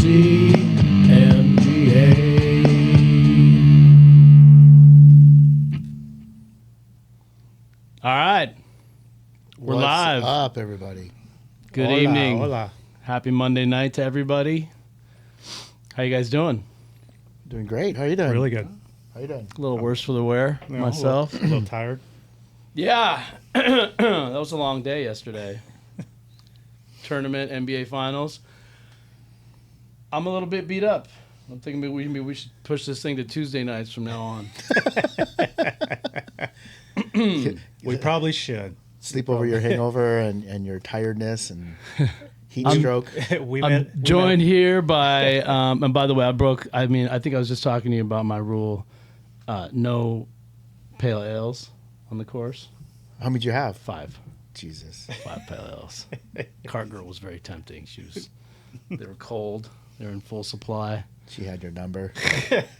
C MGA. All right. We're live. What's up, everybody? Good evening. Hola. Happy Monday night to everybody. How you guys doing? Doing great. How you doing? Really good. How you doing? A little worse for the wear, You know, myself. A little tired. Yeah. That was a long day yesterday. Tournament, NBA Finals. I'm a little bit beat up. I'm thinking maybe we should push this thing to Tuesday nights from now on. We probably should. Sleep over your hangover and your tiredness and heat stroke. I'm joined here by, and by the way, I think I was just talking to you about my rule, no pale ales on the course. How many did you have? 5. Jesus. 5 pale ales. Cart girl was very tempting. They were cold. They were in full supply. She had your number.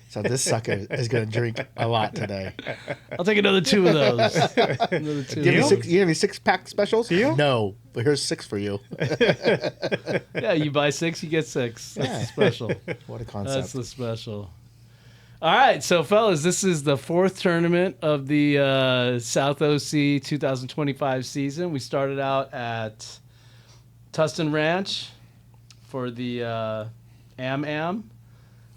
So this sucker is going to drink a lot today. I'll take another 2 of those. Another 2. You have any 6-pack specials? Deal? No, but here's 6 for you. Yeah, you buy 6, you get 6. That's the special. What a concept. That's the special. All right, so fellas, this is the 4th tournament of the South OC 2025 season. We started out at Tustin Ranch for the Am.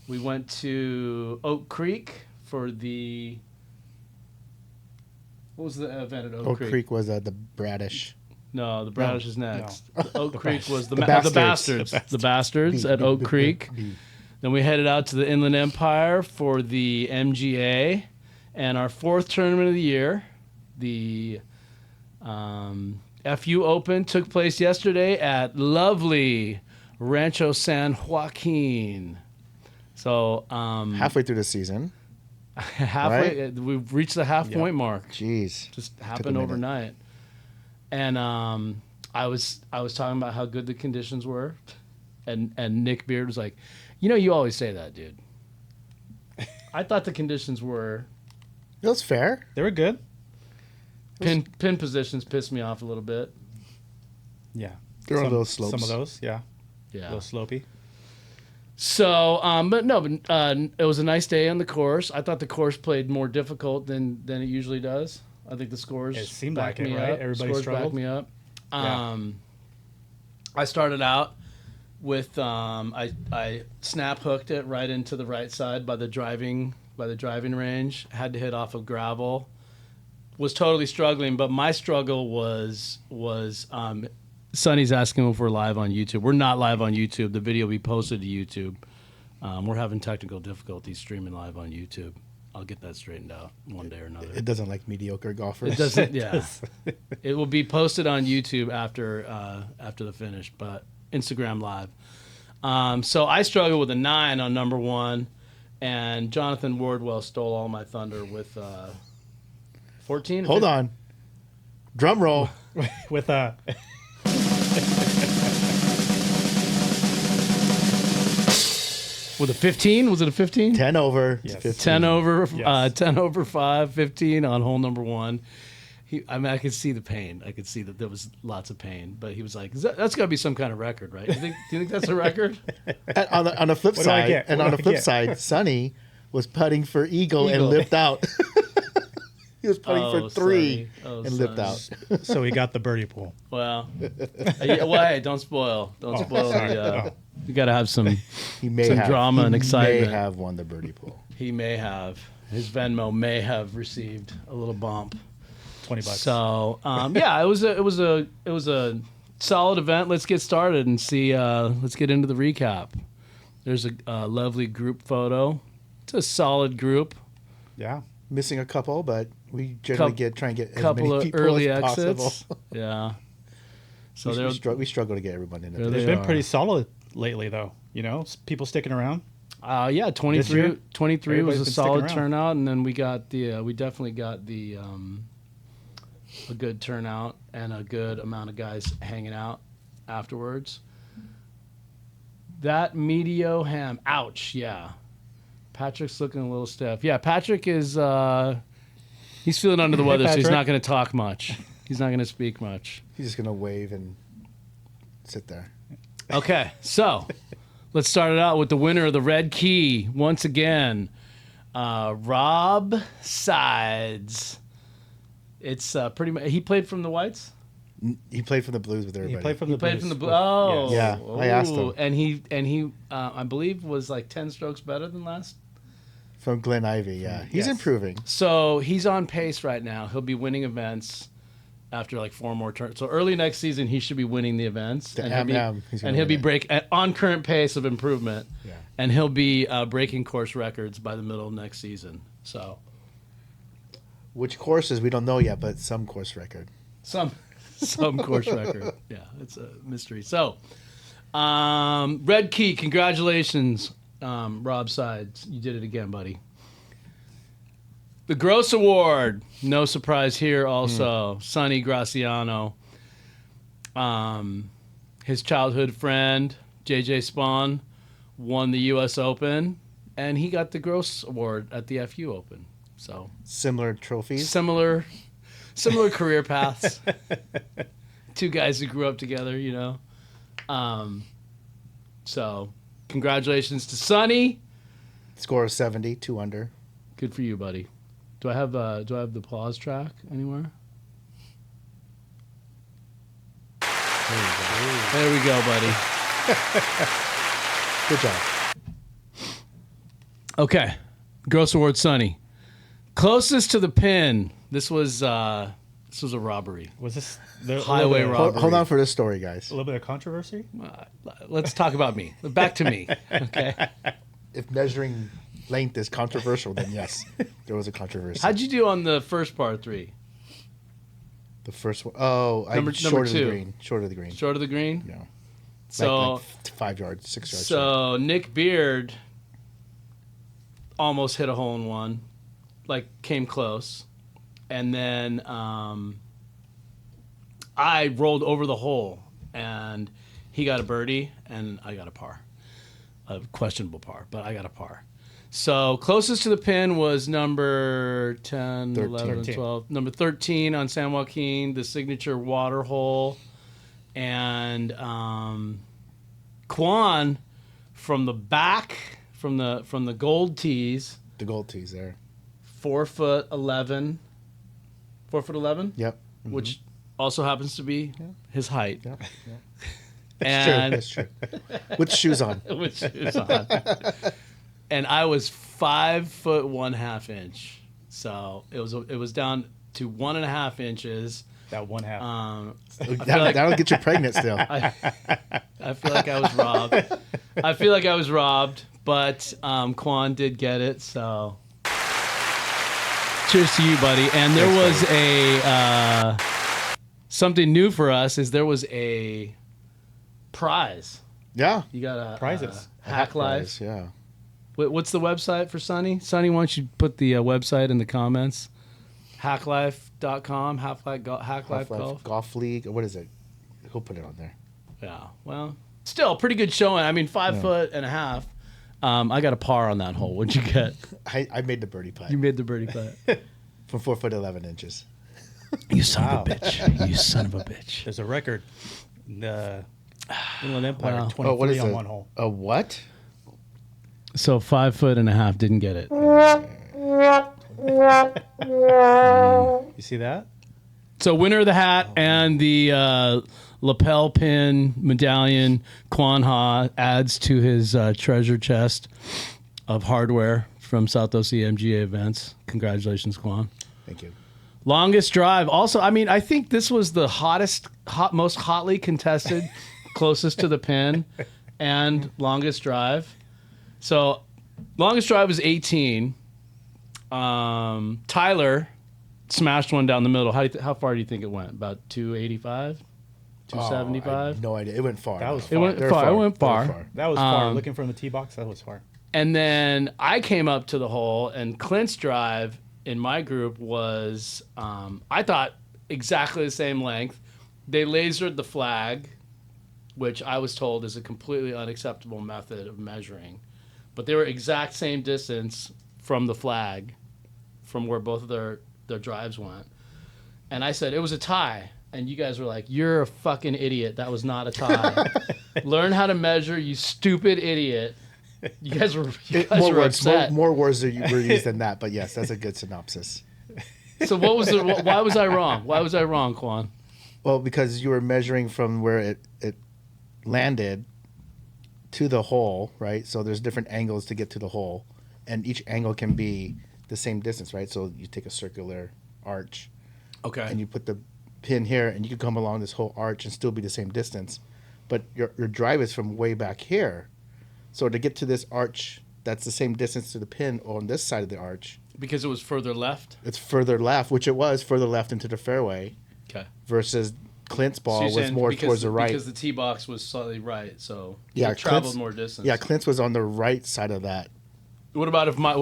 We went to Oak Creek for the... What was the event at Oak Creek? Oak Creek was the Bradish. No, the Bradish is next. No. Oak Creek was the Bastards. Bastards. The Bastards at Oak Creek. Then we headed out to the Inland Empire for the MGA. And our 4th tournament of the year, the FU Open, took place yesterday at lovely Rancho San Joaquin. So Halfway through the season. halfway, we've reached the half-point mark. Jeez. Just happened overnight. And I was talking about how good the conditions were, and Nick Beard was like, you always say that, dude. I thought the conditions were... It was fair. They were good. Pin positions pissed me off a little bit. Yeah. There were little slopes. Some of those, yeah. Yeah. A little slopey. So, it was a nice day on the course. I thought the course played more difficult than it usually does. I think the scores It seemed backed like it, me right? up. Everybody Scores struggled. backed me up. Yeah. I started out with I snap hooked it right into the right side by the driving range. Had to hit off of gravel. Was totally struggling, but my struggle was Sonny's asking if we're live on YouTube. We're not live on YouTube. The video we posted to YouTube. We're having technical difficulties streaming live on YouTube. I'll get that straightened out one day or another. It doesn't like mediocre golfers. It doesn't. Yeah, it will be posted on YouTube after the finish, but Instagram live. So I struggled with a 9 on number 1, and Jonathan Wardwell stole all my thunder with 14. Hold on. Drum roll. With With a 15? Was it a 15? 10 over. Yes. 15. 10 over, Yes. 10 over 5, 15 on hole number 1. I could see the pain. I could see that there was lots of pain. But he was like, that's got to be some kind of record, right? Do you think that's a record? And on the flip What do I side, get? and What on do the I flip get? side, Sonny was putting for eagle and Eagle. lipped out. He was putting Oh, for 3 Sonny. Oh, and lipped Sonny. out. so he got the birdie pool. Well, hey, don't spoil. Don't spoil sorry. the. You got to have some He may some have drama and excitement. He may have won the birdie pool. He may have. His Venmo may have received a little bump. $20. So yeah, it was a solid event. Let's get started and see. Let's get into the recap. There's a lovely group photo. It's a solid group. Yeah. Missing a couple, but we generally try and get as Couple many of people early as exits. possible. Yeah. So we struggle to get everyone in. There They've they been are. pretty solid lately, though. People sticking around. yeah, 23 was Everybody's a been solid sticking around. turnout, and then we definitely got the a good turnout and a good amount of guys hanging out afterwards. That medio ham, ouch, yeah. Patrick's looking a little stiff. Yeah, Patrick is he's feeling under the weather, so he's Patrick. not going to talk much. He's not going to speak much. He's just gonna wave and sit there. Okay, so Let's start it out with the winner of the Red Key once again, Rob Sides. It's pretty much. He played from the Whites. He played for the Blues with everybody. He played from the Blues. Oh, Yeah, I asked him. and he, I believe, was like 10 strokes better than last. From Glen Ivy, yeah. He's Yes. improving. So he's on pace right now. He'll be winning events after like 4 more turns. So early next season, he should be winning the events, The and he'll be, M&M, he's gonna and he'll be win it. on current pace of improvement. Yeah. And he'll be breaking course records by the middle of next season. So Which courses we don't know yet, but some course record. some course record. Yeah, it's a mystery. So Red Key, congratulations, Rob Sides. You did it again, buddy. The Gross Award, no surprise here also. Sonny Graciano. His childhood friend, JJ Spawn, won the U.S. Open, and he got the Gross Award at the FU Open. So Similar trophies. similar career paths. Two guys who grew up together, you know. So congratulations to Sonny. Score of 70, 2 under. Good for you, buddy. Do I have the applause track anywhere? There we go, buddy. Good job. Okay. Gross Award Sonny. Closest to the pin. This was a robbery. Was this Highway robbery. Hold on for this story, guys. A little bit of controversy? Let's talk about me. Back to me. Okay. If measuring length is controversial, then yes, there was a controversy. How'd you do on the first par 3? The first one, oh, Number short of the 2. green. Short of the green. Short of the green? Yeah. So, like 5 yards, 6 yards. short. so Nick Beard almost hit a hole in one, like came close. And then I rolled over the hole, and he got a birdie, and I got a par. A questionable par, but I got a par. So closest to the pin was number 10, 11, 13. 12. Number 13 on San Joaquin, the signature water hole. And Quan from the back, from the gold tees, The gold tees there. 4'11". 4'11", Yep. which also happens to be his height. Yep. And That's true. With shoes on. with shoes on. And I was 5 foot 1/2 inch. So it was down to 1.5 inches. That 1/2. That'll get you pregnant still. I feel like I was robbed. But Quan did get it, so cheers to you, buddy. And there was a something new for us is there was a prize. Yeah. You got a Prizes. Hack Life. Prize, yeah. What's the website for Sonny? Sonny, why don't you put the website in the comments? Hacklife.com, Hacklife Half-Life Golf. Golf League. What is it? He'll put it on there. Yeah, well, still pretty good showing. I mean, 5.5 foot. I got a par on that hole. What'd you get? I made the birdie putt You made the birdie putt. from 4 foot 11 inches. You son of a bitch. You son of a bitch. There's a record. The Inland Empire, Wow. 23 Oh, what is on it? one hole. A what? So 5.5 didn't get it. You see that? So winner of the hat and the lapel pin medallion, Quan Ha adds to his treasure chest of hardware from Southwest MGA events. Congratulations, Quan. Thank you. Longest drive. Also, I mean, I think this was the most hotly contested, closest to the pin, and longest drive. So, longest drive was 18. Tyler smashed one down the middle. How far do you think it went? About 285, Oh, I 275. have no idea. It went far. That was It went They're far. It went They're far. That was far. Looking from the tee box, that was far. And then I came up to the hole, and Clint's drive in my group was, I thought, exactly the same length. They lasered the flag, which I was told is a completely unacceptable method of measuring. But they were exact same distance from the flag, from where both of their drives went. And I said, it was a tie. and you guys were like, "You're a fucking idiot. That was not a tie. Learn how to measure, you stupid idiot." You guys were upset. More words were used than that, but yes, that's a good synopsis. So why was I wrong? Why was I wrong, Quan? Well, because you were measuring from where it landed to the hole, right? So there's different angles to get to the hole, and each angle can be the same distance, right? So you take a circular arch, Okay. and you put the pin here, and you can come along this whole arch and still be the same distance, but your drive is from way back here. So to get to this arch, that's the same distance to the pin on this side of the arch. Because it was further left? It's further left, which it was further left into the fairway. Okay. Versus Clint's ball So was saying more towards the right. Because the tee box was slightly right, so Yeah, it traveled Clint's- more distance. Yeah, Clint's was on the right side of that. What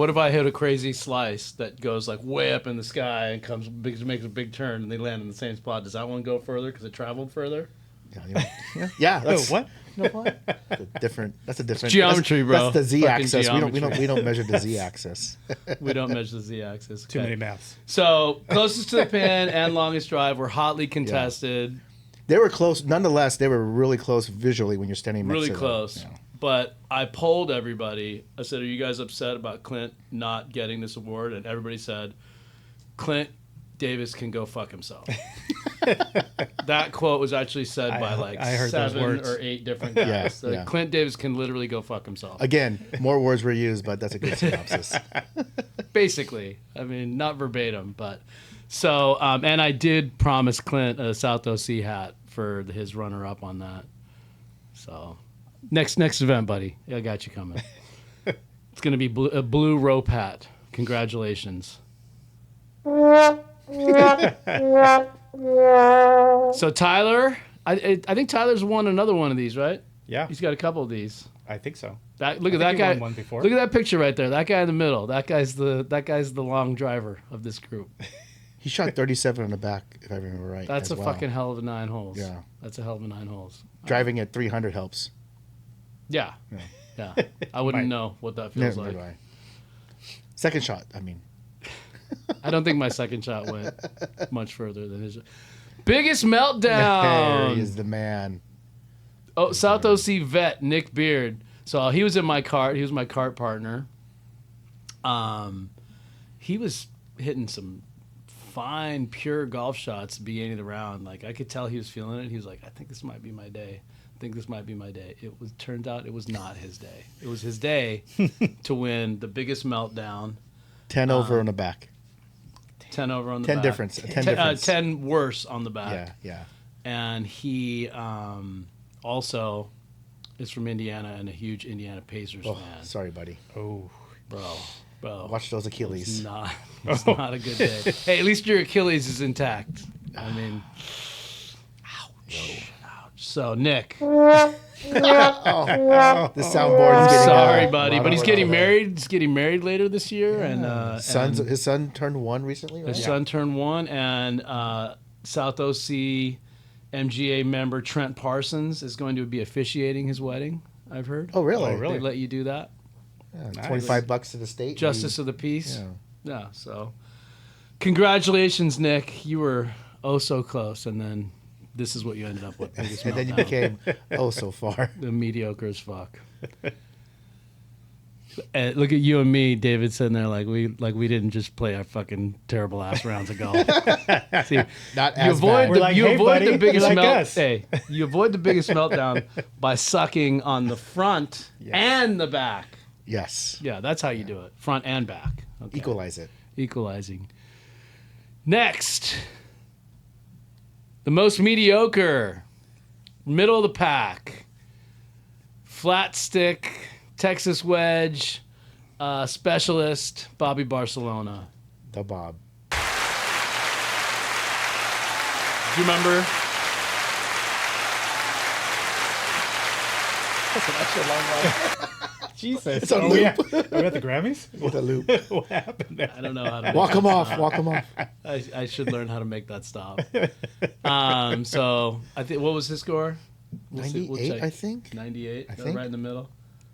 if I hit a crazy slice that goes like way up in the sky and makes a big turn and they land in the same spot? Does that one go further because it traveled further? Yeah. That's, what? You know what? That's a different Geometry, bro. That's the Z Fucking axis. geometry. We don't measure the Z axis. We don't measure the z-axis. Too Okay. many maths. So closest to the pin and longest drive were hotly contested. They were close. Nonetheless, they were really close visually when you're standing next Really to them. close. Yeah. But I polled everybody. I said, "Are you guys upset about Clint not getting this award?" And everybody said, "Clint Davis can go fuck himself." That quote was actually said by I heard those 7 words. or 8 different guys. Yeah, So yeah. Clint Davis can literally go fuck himself. Again, more words were used, but that's a good synopsis. Basically. I mean, not verbatim, but so and I did promise Clint a South OC hat for his runner-up on that. So next event, buddy. I got you coming. It's going to be a blue rope hat. Congratulations. So Tyler, I think Tyler's won another one of these, right? Yeah, He's got a couple of these. I think so. Look at I that think he guy. won one before. Look at that picture right there. That guy in the middle. That guy's the long driver of this group. He shot 37 on the back, if I remember right. That's as a well. fucking hell of a 9 holes. Yeah. That's a hell of a 9 holes. Driving at 300 helps. Yeah. Yeah. I wouldn't Might. know what that feels Never like. mind. Second shot, I mean. I don't think my second shot went much further than his. Biggest meltdown. There he is, the man. Oh, South OC vet Nick Beard. So he was in my cart. He was my cart partner. He was hitting some fine, pure golf shots beginning of the round. Like I could tell he was feeling it. He was like, "I think this might be my day. I think this might be my day." Turns out it was not his day. It was his day to win the biggest meltdown. 10 over on the back. 10 over on the 10 back. difference. 10 difference. 10 worse on the back. Yeah. And he also is from Indiana and a huge Indiana Pacers Oh, fan. sorry, buddy. Oh, Bro. Watch those Achilles. It's not a good day. Hey, at least your Achilles is intact. I mean, ouch. So, Nick. The soundboard is getting Sorry, a buddy. lot But of he's work getting today. married. He's getting married later this year. And His son turned 1 recently, right? his son turned 1. And South OC MGA member Trent Parsons is going to be officiating his wedding, I've heard. Oh, really? Oh, really? They let you do that? Yeah, $25 to the state. Justice of the Peace. Yeah. Yeah, so congratulations, Nick. You were oh so close, and then this is what you ended up with. Biggest And then you meltdown. became so far. the mediocre as fuck. And look at you and me, David, sitting there like we didn't just play our fucking terrible ass rounds of golf. See, Not you as avoid bad. We're the like, you "Hey, avoid buddy, the biggest you're like melt. us." Hey, you avoid the biggest meltdown by sucking on the front and the back. Yes. Yeah, that's how you do it, front and back. Okay. Equalize it. Equalizing. Next, the most mediocre, middle of the pack, flat stick, Texas wedge, specialist, Bobby Barcelona. The Bob. Do you remember? Jesus. It's on Are loop. we at the Grammys? With a loop. What happened there? I don't know how to. Walk him off. Walk him off. I should learn how to make that stop. So I think what was his score? We'll 98, check. I think. 98. I That think. right in the middle.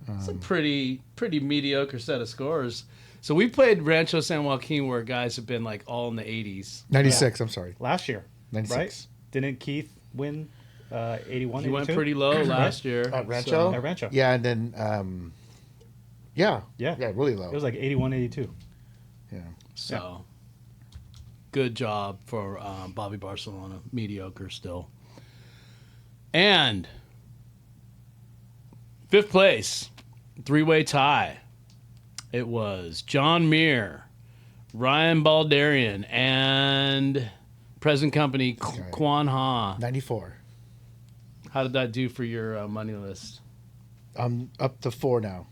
It's a pretty mediocre set of scores. So we played Rancho San Joaquin where guys have been like all in the 80s. 96, I'm sorry. Last year, 96. right? Didn't Keith win 81? He went 82? pretty low last year. At Rancho? At Rancho. Yeah, and then yeah, really low. It was like 81, 82. Yeah. So, good job for Bobby Barcelona. Mediocre still. And 5th place, 3-way tie. It was John Muir, Ryan Baldarian, and present company Quan Ha. 94. How did that do for your money list? I'm up to 4 now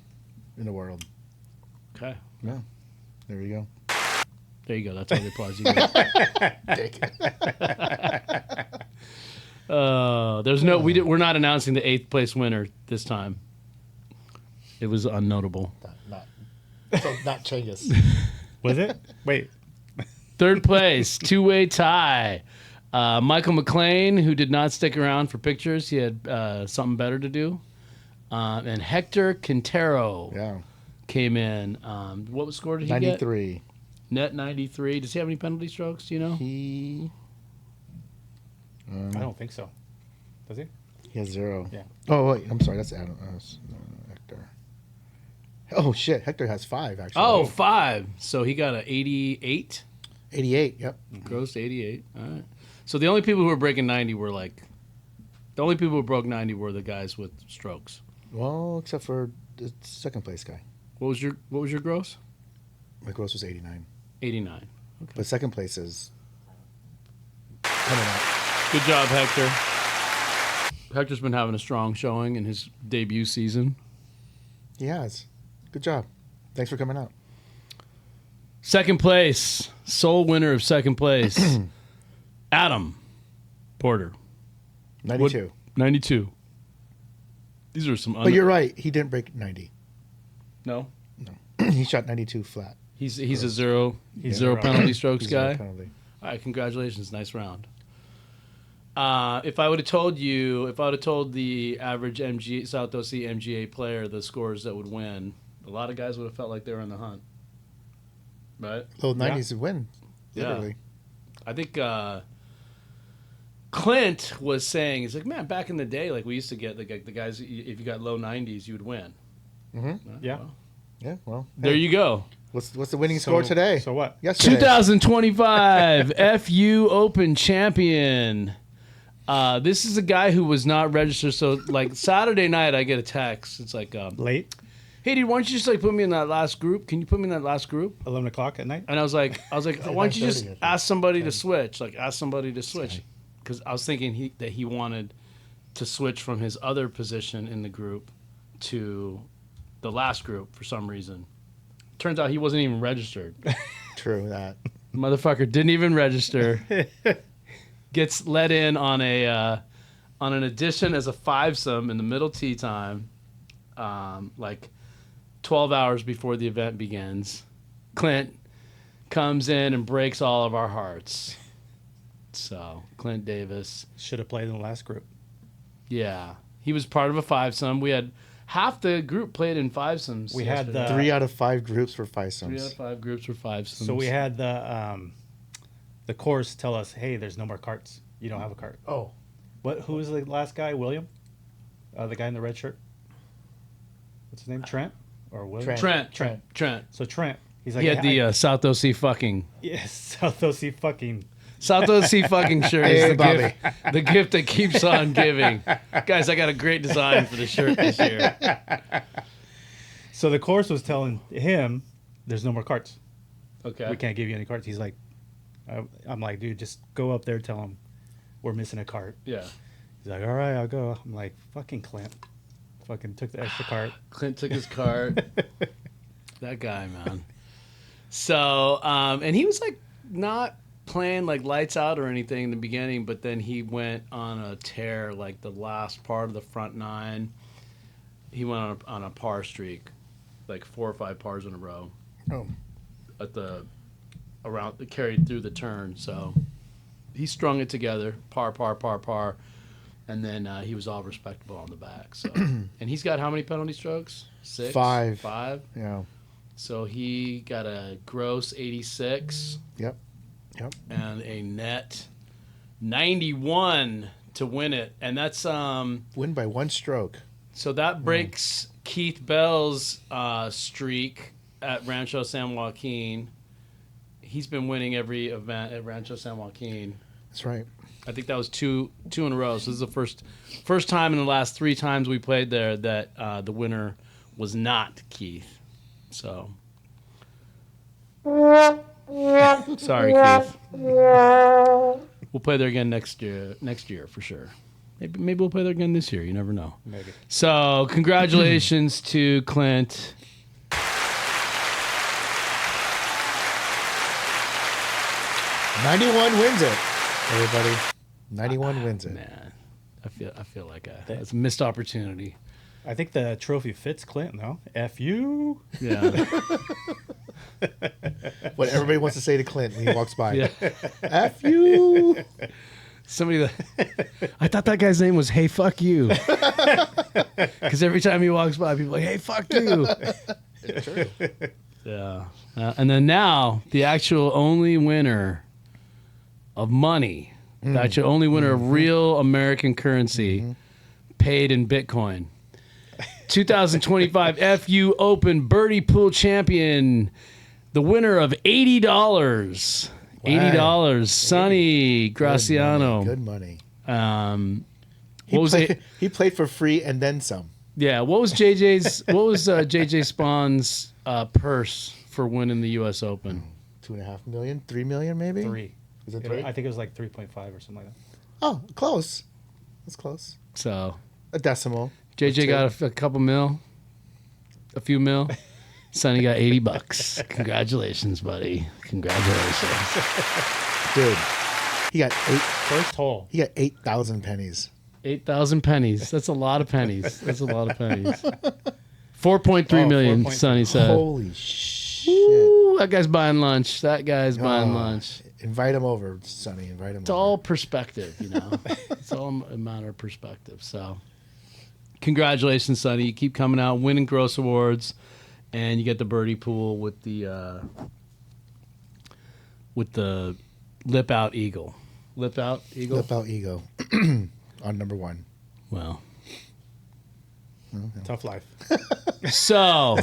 in the world. Okay. Yeah. There we go. There you go. That's all the applause you get. There's no. We're not announcing the 8th place winner this time. It was unnotable. Not Cengiz. Was it? Wait. 3rd place, 2-way tie. Michael McLean, who did not stick around for pictures, he had something better to do. And Hector Quintero came in. What score did he 93. get? Net 93. Does he have any penalty strokes? Do you know? He I don't think so. Does he? has 0. Yeah. Oh wait, I'm sorry. That's Adam. Hector. Oh shit, Hector has 5 actually. Oh, 5. So he got an 88. 88. Yep. Gross 88. All right. So the only people who were breaking 90 were the only people who broke 90 were the guys with strokes. Well, except for the 2nd place guy. What was your gross? My gross was 89. 89. Okay. But 2nd place is coming out. Good job, Hector. Hector's been having a strong showing in his debut season. He has. Good job. Thanks for coming out. 2nd place, sole winner of 2nd place, Adam Porter. 92. 92. These are some. But you're right. He didn't break 90. No. He shot 92 flat. He's a zero. He's zero zero. penalty strokes He's zero guy. penalty. All right, congratulations, nice round. If I would have told the average South OC MGA player the scores that would win, a lot of guys would have felt like they were in the hunt. Right? Low 90s would win. Yeah. Literally. I think Clint was saying, he's like, man, back in the day, like we used to get the guys, if you got low 90s, you would win. Mm-hmm. Yeah. Well, Yeah, well. there hey, you go. What's the winning score today? So what? Yesterday. 2025 FU Open champion. This is a guy who was not registered. So, like, Saturday night, I get a text. It's like, Late? hey, dude, why don't you just, like, put me in that last group? Can you put me in that last group? 11 o'clock at night? And I was like, why don't you just 9:30, I think. ask somebody to switch? Like, ask somebody to switch. Because I was thinking that he wanted to switch from his other position in the group to the last group for some reason. Turns out he wasn't even registered. True that. Motherfucker didn't even register. Gets let in on an addition as a 5-some in the middle tee time, like 12 hours before the event begins. Clint comes in and breaks all of our hearts. So Clint Davis, Should have played in the last group. yeah, he was part of a 5-some. We had half the group played in 5-somes. We had yesterday. 3 out of 5 groups for 5 3 out sums. of 5 groups were 5-somes. So we had the course tell us, hey, there's no more carts. You don't have a cart. Oh. Who was the last guy? William? The guy in the red shirt? What's his name? Trent? Or William? Trent. So Trent, he's like, He had the South OC fucking. yes, South OC fucking. South OC fucking shirt Hey, is the Bobby. gift, the gift that keeps on giving. Guys, I got a great design for the shirt this year. So the course was telling him, there's no more carts. Okay. We can't give you any carts. He's like, I'm like, dude, just go up there, tell him we're missing a cart. Yeah. He's like, all right, I'll go. I'm like, fucking Clint. Fucking took the extra cart. Clint took his cart. That guy, man. So, and he was like not playing like lights out or anything in the beginning, but then he went on a tear like the last part of the front 9. He went on a par streak, like 4 or 5 pars in a row. Oh. At the carried through the turn, so he strung it together, par, and then he was all respectable on the back. So, and he's got how many penalty strokes? 6, 5. 5. Yeah. So he got a gross 86 Yep. and a net 91 to win it, and that's Win by 1 stroke. so that breaks Keith Bell's streak at Rancho San Joaquin. He's been winning every event at Rancho San Joaquin. That's right. I think that was two in a row. So this is the first time in the last 3 times we played there that the winner was not Keith. So sorry, Keith. We'll play there again next year for sure. Maybe we'll play there again this year. You never know. Maybe. So congratulations to Clint. 91 wins it, everybody. 91 wins it. Man, I feel like that's a missed opportunity. I think the trophy fits Clint, no? F you. Yeah. What everybody wants to say to Clint when he walks by. Yeah. F you. Somebody I thought that guy's name was Hey Fuck You. Because every time he walks by, people are like, Hey Fuck You. It's true. Yeah. And then now, the actual only winner of money, the actual only winner of real American currency paid in Bitcoin. 2025 FU Open Birdie Pool Champion, the winner of $80. $80, Sonny Graciano. Good money. He played for free and then some. Yeah, what was JJ Spawn's purse for winning the U.S. Open? 2.5 million, 3 million, maybe. 3. Is it 3? I think it was like 3.5 or something like that. Oh, close. That's close. So A decimal. JJ got a couple mil, a few mil. Sonny got $80. Congratulations, buddy. Congratulations, Dude. He got First hole. 8,000 pennies. 8,000 pennies. That's a lot of pennies. That's a lot of pennies. 4.3 million. 4.3. Sonny said. Holy shit. Ooh, that guy's buying lunch. That guy's buying lunch. Invite him over, Sonny. Invite him It's over. all perspective, you know. It's all a matter of perspective. So, congratulations, Sonny. You keep coming out, winning gross awards, and you get the birdie pool with the lip out eagle. Lip out eagle. Flip out ego on number 1. Well, Tough life. so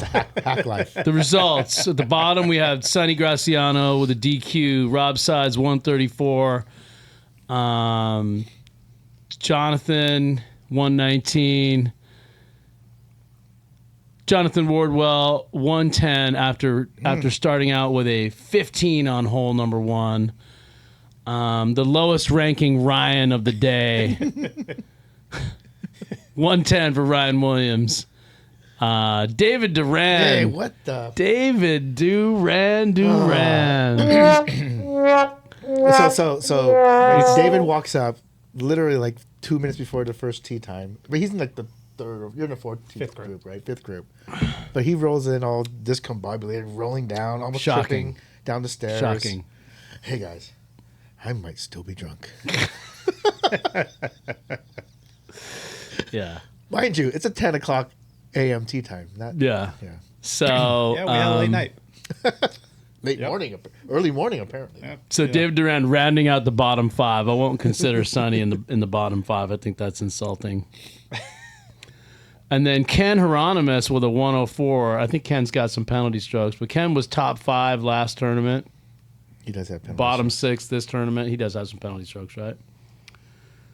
Hack life. the results at the bottom we have Sonny Graciano with a DQ. Rob Sides 134. Jonathan 119. Jonathan Wardwell 110 after starting out with a 15 on hole number 1. The lowest ranking Ryan of the day. 110 for Ryan Williams. David Duran. Hey, what the? David Duran. So David walks up literally like 2 minutes before the first tee time. But he's in like the third, you're in the fifth group, right? Fifth group. But he rolls in all discombobulated, rolling down, almost Shocking. tripping down the stairs. Shocking. Hey guys, I might still be drunk. Yeah. Mind you, it's a 10 o'clock a.m. tea time. Not, Yeah. Yeah. So Yeah, we had a late night. Early morning, apparently. Yeah. So David Duran rounding out the bottom 5. I won't consider Sonny in the bottom 5. I think that's insulting. And then Ken Hieronymus with a 104. I think Ken's got some penalty strokes, but Ken was top 5 last tournament. He does have penalties. Bottom 6 this tournament. He does have some penalty strokes, right?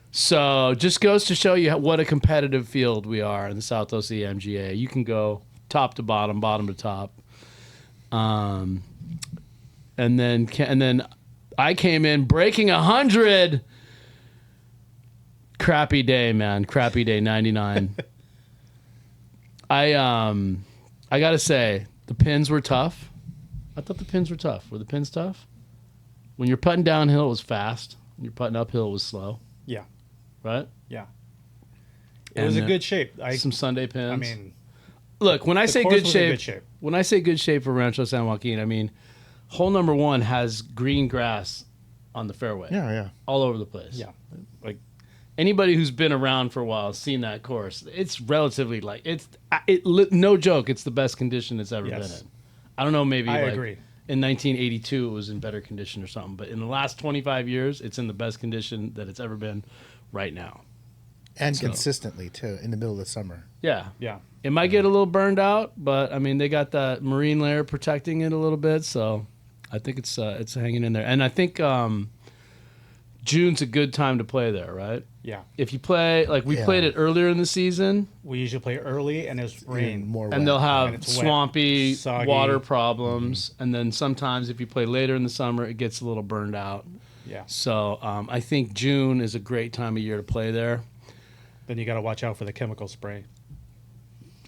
So just goes to show you what a competitive field we are in the South OC MGA. You can go top to bottom, bottom to top. And then I came in breaking 100. Crappy day, man. Crappy day, 99. I gotta say, the pins were tough. I thought the pins were tough. Were the pins tough? When you're putting downhill, it was fast. When you're putting uphill, it was slow. Yeah. Right? Yeah. It was a good shape. Some Sunday pins. I mean, look, when I say course good was in shape, good shape. when I say good shape for Rancho San Joaquin, I mean hole number 1 has green grass on the fairway. Yeah. All over the place. Yeah. Like anybody who's been around for a while has seen that course. It's relatively no joke, it's the best condition it's ever Yes. been in. I don't know, maybe I like agree. in 1982 it was in better condition or something. But in the last 25 years, it's in the best condition that it's ever been right now. And consistently, too, in the middle of the summer. Yeah. Yeah. It might get a little burned out, but, I mean, they got that marine layer protecting it a little bit, so I think it's hanging in there. And I think June's a good time to play there, right? Yeah. If you play, like we played it earlier in the season, We usually play early and there's rain. More and they'll wet. have And it's wet, swampy soggy. water problems, and then sometimes if you play later in the summer, it gets a little burned out. Yeah. So I think June is a great time of year to play there. Then you got to watch out for the chemical spray.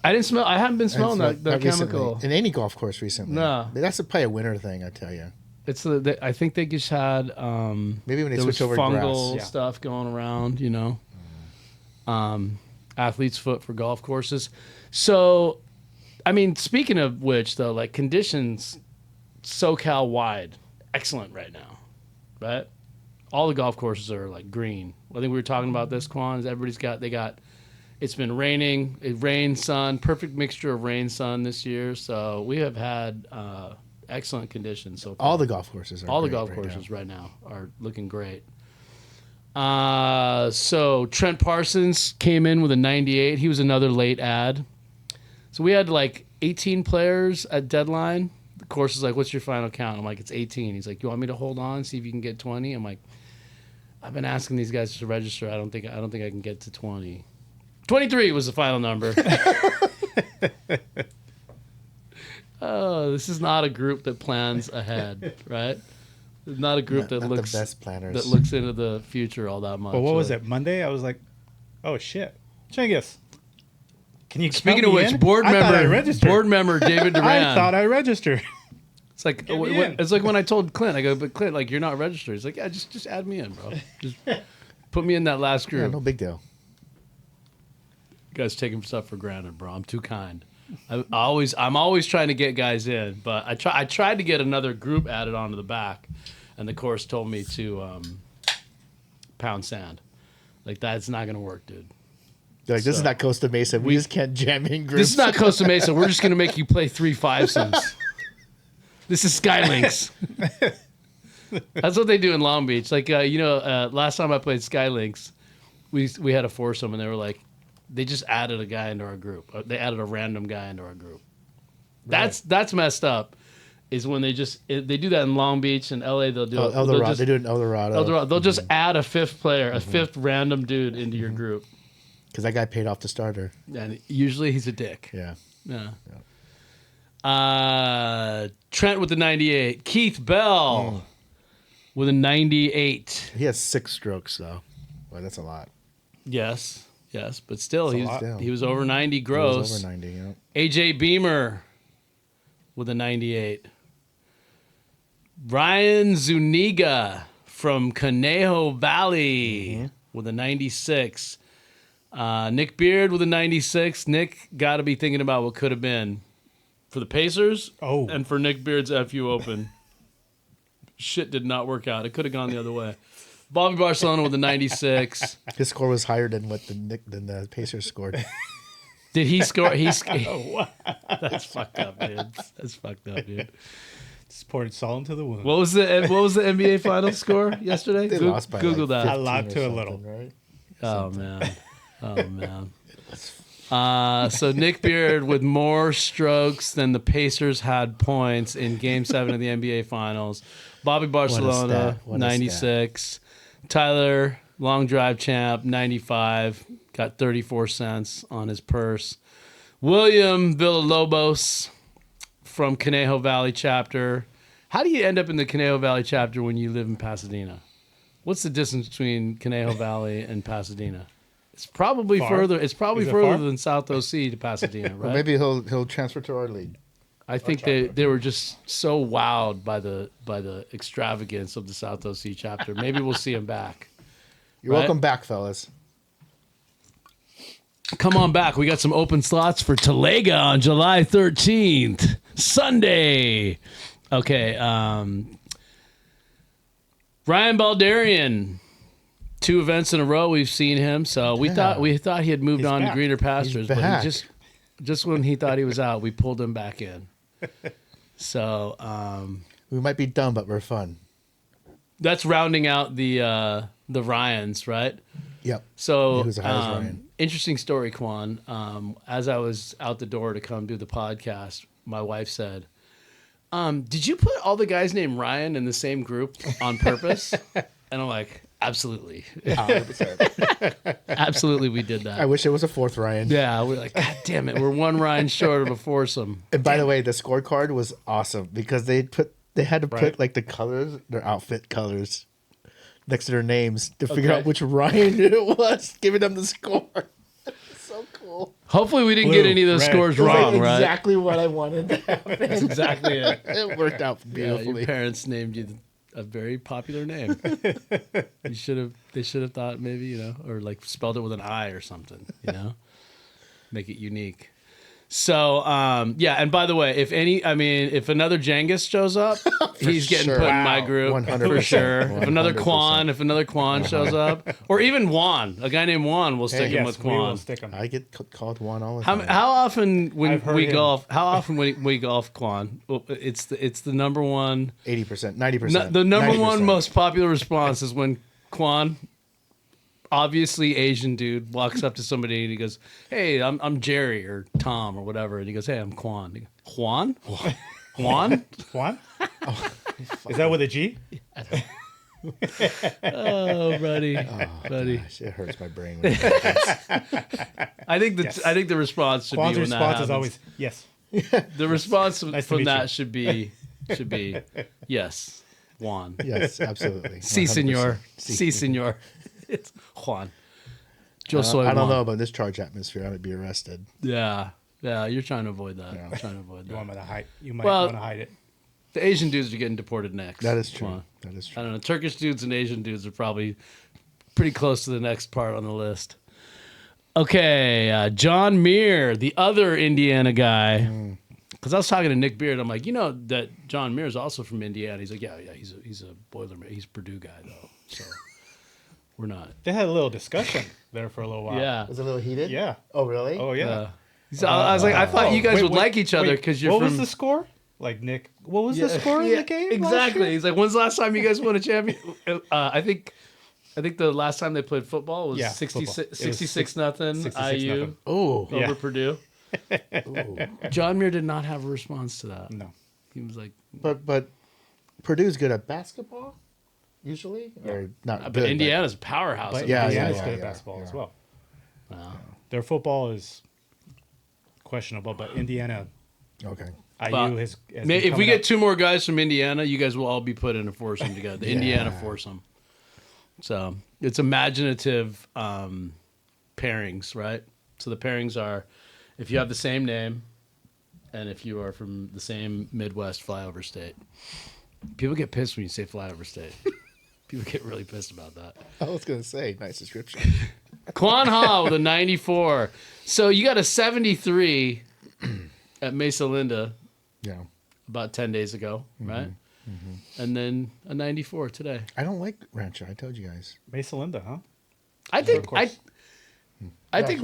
I haven't been smelling Not the recently. chemical. In any golf course recently. No. But that's probably a winter thing, I tell you. I think they just had Maybe when they there was switch over fungal grass. stuff going around, you know. Athlete's foot for golf courses. So, I mean, speaking of which, though, like conditions, SoCal wide, excellent right now, right? All the golf courses are like green. I think we were talking about this, Quan. It's been raining. It rained, sun, perfect mixture of rain, sun this year. So we have had excellent conditions so far. All the golf courses are All the great golf right courses now. right now are looking great. So Trent Parsons came in with a 98. He was another late ad. So we had like 18 players at deadline. The course is like, what's your final count? I'm like, it's 18. He's like, you want me to hold on, see if you can get 20? I'm like, I've been asking these guys to register. I don't think I can get to 20. 23 was the final number. Oh, this is not a group that plans ahead, right? Not a group that Not looks the best planners. that looks into the future all that much. But what was it? Monday? I was like, oh shit. Cengiz. Can you Speaking count of me which, in? board I thought I member registered. David Duran. I thought I registered. It's like Get me in. it's like when I told Clint, I go, but Clint, like you're not registered. He's like, yeah, just add me in, bro. Just put me in that last group. Yeah, no big deal. You guys taking stuff for granted, bro. I'm too kind. I'm always trying to get guys in, but I tried to get another group added onto the back, and the course told me to pound sand. Like that's not gonna work, dude. They're like, this is not Costa Mesa. We just can't jam in groups. This is not Costa Mesa. We're just gonna make you play 3 fivesomes. This is Skylinks. That's what they do in Long Beach. Like last time I played Skylinks, we had a foursome, and they were like, they just added a guy into our group. They added a random guy into our group. That's messed up. Is when they do that in Long Beach and LA. They'll do it. El Dorado. They do it in El Dorado. They'll just add a fifth player, a fifth random dude into your group, Because that guy paid off the starter. and usually he's a dick. Yeah. Yeah. Trent with the 98. Keith Bell with a 98. He has 6 strokes, though. Boy, that's a lot. Yes, but still, That's a lot. he was over 90 He gross. was over 90, yeah. AJ Beamer with a 98. Ryan Zuniga from Conejo Valley with a 96. Nick Beard with a 96. Nick got to be thinking about what could have been for the Pacers and for Nick Beard's FU Open. Shit did not work out. It could have gone the other way. Bobby Barcelona with a 96. His score was higher than what the Pacers scored. Did he score? That's fucked up, dude. That's fucked up, dude. Just poured salt into the wound. What was the NBA Finals score yesterday? They lost by Google like that. 15 A lot or to a something, little. Right? Oh man. So Nick Beard with more strokes than the Pacers had points in Game 7 of the NBA Finals. Bobby Barcelona, What a 96. Tyler, long drive champ, 95. Got 34 cents on his purse. William Villalobos from Conejo Valley chapter. How do you end up in the Conejo Valley chapter when you live in Pasadena? What's the distance between Conejo Valley and Pasadena? It's probably Far? further. It's probably Is it further far? than South OC to Pasadena, right? Well, maybe he'll transfer to our league. I think they were just so wowed by the extravagance of the South OC chapter. Maybe we'll see him back. You're Right? welcome back, fellas. Come on back. We got some open slots for Talega on July 13th, Sunday. Okay. Ryan Baldarian, 2 events in a row we've seen him. So we thought he had moved He's on back. to greener pastures, but back. he just when he thought he was out, we pulled him back in. So We might be dumb, but we're fun. That's rounding out the Ryans, right? Yep. So, He was the highest Ryan. interesting story, Quan. As I was out the door to come do the podcast, my wife said, did you put all the guys named Ryan in the same group on purpose? And I'm like, absolutely. 100%. Absolutely, we did that. I wish it was a fourth Ryan. Yeah, we're like, God damn it, we're one Ryan short of a foursome. And by the way, the scorecard was awesome because they had to put Right. like the colors, their outfit colors, next to their names to figure Okay. out which Ryan it was, giving them the score. So cool. Hopefully, we didn't Blue, get any of those red. scores It was wrong, like right? exactly what I wanted to happen. That's exactly it. It worked out Yeah, beautifully. your parents named you a very popular name. They should have thought maybe, or like spelled it with an I or something, make it unique. So, yeah. And by the way, if another Cengiz shows up, he's getting sure. put in Wow. my group 100%. for sure. If another 100%. Quan shows up, or even Juan, a guy named Juan, we'll stick him Yes, with we will Quan. stick them. I get called one all the How, time. how often when I've heard we him. golf? How often when we golf, Quan? Well, it's the number one. 80%, 90%. The number 90%. one most popular response is when Quan, obviously Asian dude, walks up to somebody and he goes, "Hey, I'm Jerry or Tom or whatever," and he goes, "Hey, I'm Quan." He goes, Juan? Juan? Juan? Is that with a G? Oh, buddy, buddy. Gosh, it hurts my brain. I think the response should Juan's be when that response happens. is always yes. The response Nice to from meet that you. should be yes, Juan. Yes, absolutely. Si, 100%. senor. Si, senor. It's Juan. Yo soy I don't Juan. know about this charge atmosphere. I would be arrested. Yeah. Yeah, you're trying to avoid that. Yeah. You're trying to avoid You want that. me to hide? You might Well- want to hide it. The Asian dudes are getting deported next. That is true. Come on. That is I true. don't know. Turkish dudes and Asian dudes are probably pretty close to the next part on the list. Okay, John Muir, the other Indiana guy. Because I was talking to Nick Beard, I'm like, that John Muir is also from Indiana. He's like, yeah, he's a Boilermaker. He's a Purdue guy though, so we're not. They had a little discussion there for a little while. Yeah. Was it a little heated? Yeah. Oh, really? Oh yeah. So I was like, I thought you guys Wait, would wait, like each other wait, because you're what from. was the score? Like Nick, what was the score in the game? last Exactly. year? He's like, when's the last time you guys won a champion? I think the last time they played football was Yeah, 66, football. It was 66 nothing 66 IU nothing. Oh, over Yeah. Purdue. John Muir did not have a response to that. No. He was like, but Purdue's good at basketball, usually, or not. but good, Indiana's a powerhouse. But at Yeah, Indiana's yeah, good at yeah, basketball yeah. as well. Wow. Their football is questionable, but Indiana, Okay. IU Well, has If been we coming get up. two more guys from Indiana, you guys will all be put in a foursome together. The Indiana Yeah. foursome. So it's imaginative pairings, right? So the pairings are if you have the same name and if you are from the same Midwest flyover state. People get pissed when you say flyover state. People get really pissed about that. I was gonna say, nice description. Quan Ha with a 94. So you got a 73 at Mesa Linda Yeah. about 10 days ago, right? And then a 94 today. I don't like Rancho. I told you guys. Mesa Linda, huh? I think course. I think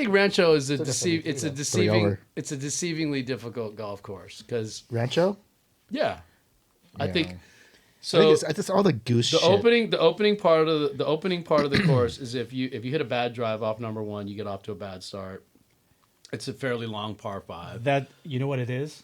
Rancho is a different- deceiving over. it's a deceivingly difficult golf course because Rancho. yeah, I Yeah. think I think so. it's all the goose The shit. opening part of the course is if you hit a bad drive off number one, you get off to a bad start. It's a fairly long par five. That you know what it is?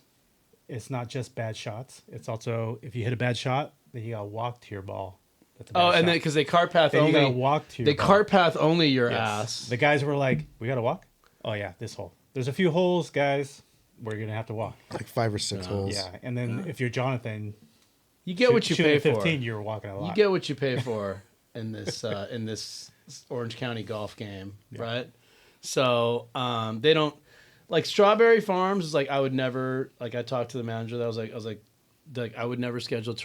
It's not just bad shots. It's also if you hit a bad shot, then you gotta walk to your ball. That's a bad Oh, and shot. then because they cart path Then you only, gotta walk to your they ball. cart path only your Yes. ass. The guys were like, "We gotta walk." Oh yeah, this hole. There's a few holes, guys. We're gonna have to walk. like 5 or 6 holes. Yeah, and then if you're Jonathan, You get what you shooting pay at 15, for. you're walking a lot. You get what you pay for in this Orange County golf game, right? So they don't like Strawberry Farms is like I would never like I talked to the manager that I was like I would never schedule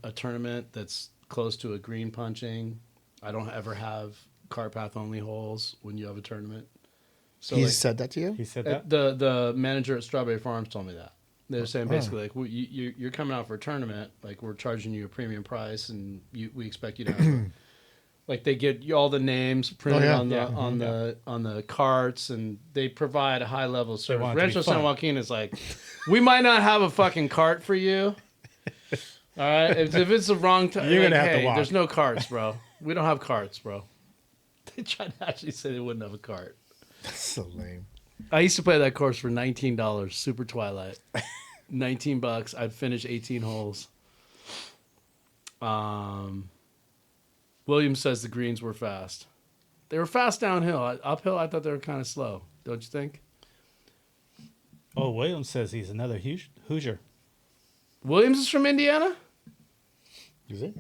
a tournament that's close to a green punching. I don't ever have car path only holes when you have a tournament. So He like, said that to you? He said that. the manager at Strawberry Farms told me that. They were saying basically like you're coming out for a tournament, like we're charging you a premium price, and we expect you to have like they get you all the names printed yeah. on the Yeah. on the carts, and they provide a high level of service. want it to be Rancho San fun. Joaquin is like, we might not have a fucking cart for you, All right, if it's the wrong time, You're gonna have to walk. There's no carts, bro. We don't have carts, bro. They tried to actually say they wouldn't have a cart. That's so lame. I used to play that course for $19, Super Twilight. $19. I'd finish 18 holes. Williams says the greens were fast. They were fast downhill. Uphill, I thought they were kind of slow. Don't you think? Oh, Williams says he's another Hoosier. Williams is from Indiana? Is it?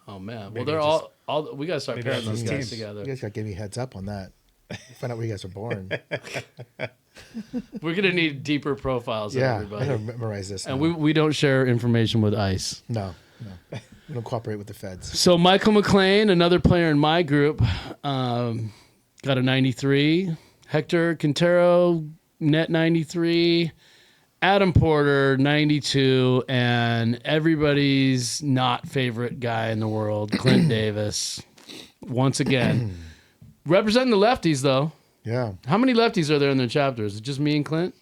Oh, man. Well, Maybe they're just- all. We got to start maybe pairing that's those his guys team. together. You guys got to give me heads up on that. Find out where you guys are born. We're going to need deeper profiles of Yeah, I everybody. gotta memorize this. And now. we don't share information with ICE. No. We don't cooperate with the feds. So Michael McLean, another player in my group, got a 93. Hector Quintero, net 93. Adam Porter, 92. And everybody's not favorite guy in the world, Clint Davis. Once again. Representing the lefties, though. Yeah. How many lefties are there in their chapter? Is it just me and Clint?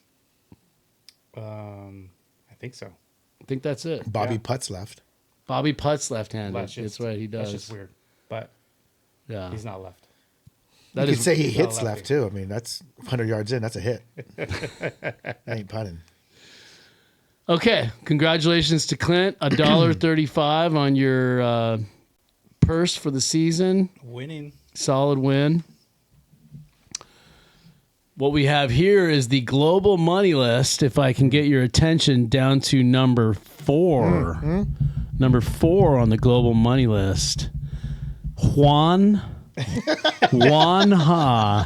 I think so. I think that's it. Bobby Yeah. Putz left. Bobby Putt's left-handed. That's just- That's right, he does. That's just weird. But Yeah. he's not left. That You is could say he he's not hits a left lefty. too. I mean, that's 100 yards in. That's a hit. I ain't punting. Okay, congratulations to Clint. $1.35 on your purse for the season. Winning. Solid win. What we have here is the global money list. If I can get your attention down to number 4. Number 4 on the global money list. Quan Ha.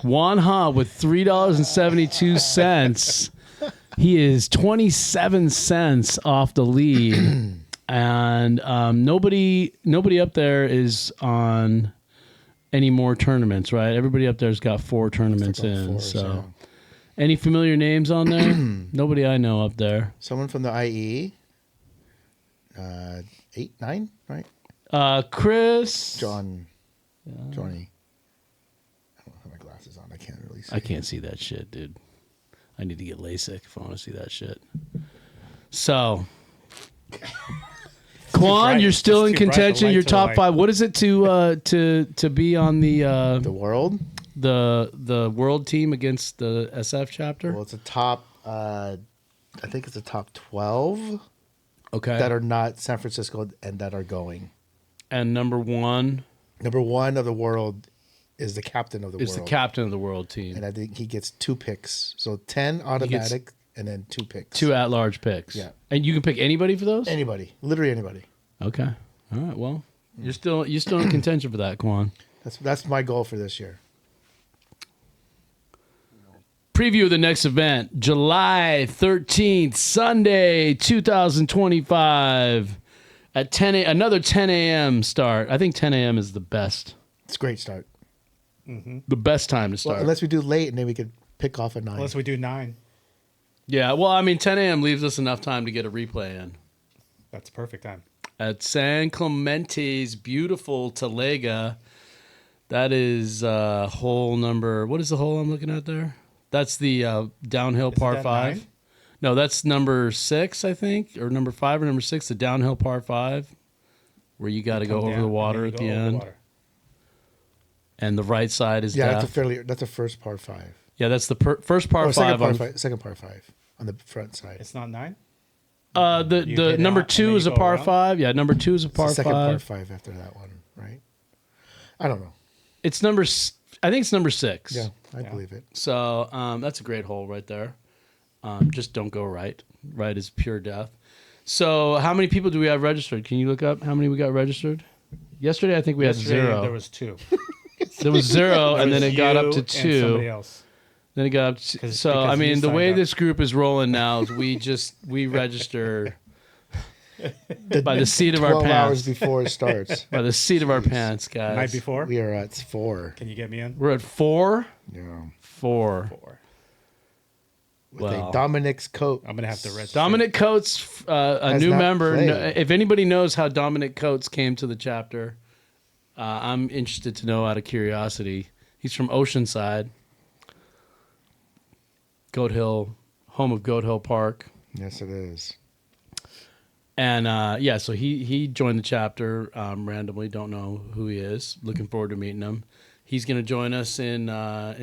Juan Ha with $3.72. He is 27 cents off the lead. And nobody up there is on any more tournaments, right? Everybody up there's got 4 tournaments Like on in. 4, So, any familiar names on there? Nobody I know up there. Someone from the IE. 8, 9, right? Chris. Johnny. I don't have my glasses on. I can't really see. I can't see that shit, dude. I need to get LASIK if I want to see that shit. So, Quan, bright. you're still It's in too bright. The contention. You're lights are top like- 5. What is it to be on The world. the world team against the SF chapter? Well, it's a top. I think it's a top 12 Okay. that are not San Francisco and that are going. And number 1 Number 1 of the world is the captain of the is world. the captain of the world team. And I think he gets 2 picks. So 10 automatic and then 2 picks. 2 at-large picks. Yeah. And you can pick anybody for those? Anybody. Literally anybody. Okay. All right. Well, you're still in contention for that, Quan. That's my goal for this year. Preview of the next event, July 13th, Sunday, 2025 at 10 another 10 a.m. start. I think 10 a.m. is the best. It's a great start. The best time to start. Well, unless we do late and then we could pick off at 9. Unless we do 9. Yeah, well, I mean, 10 a.m. leaves us enough time to get a replay in. That's perfect time. At San Clemente's beautiful Talega. That is hole number, what is the hole I'm looking at there? That's the downhill Isn't par that 5. 9? No, that's number 6, I think, or number 5 or number 6, the downhill par 5, where you got to go Come over down, the and water then you at go the over end. water. And the right side is Yeah, death. that's a first par 5. Yeah, that's the first par Or 5. second par 5 on the front side. It's not 9? The You hit number out and 2 then is you a go par around? 5. Yeah, number 2 is a It's par the second 5. par 5 after that one, right? I don't know. It's I think it's number 6. Yeah, I Yeah. believe it. So that's a great hole right there. Just don't go right. Right is pure death. So how many people do we have registered? Can you look up how many we got registered? Yesterday, I think we had Yesterday, 0. There was 2. There was 0, and then There it was got you up to and 2. somebody else. Then it got up to, Because so I you mean the signed way up. this group is rolling now is we register by the seat of our 12 hours pants. before it starts. By the seat of our pants, guys. Night before? We are at 4. Can you get me in? We're at 4. Yeah. 4. 4. With Well. a Dominic's coat. I'm going to have to register. Dominic Coates, a Has new not member. played. If anybody knows how Dominic Coates came to the chapter, I'm interested to know out of curiosity. He's from Oceanside, Goat Hill, home of Goat Hill Park. Yes, it is. And yeah, so he joined the chapter randomly. Don't know who he is. Looking forward to meeting him. He's going to join us in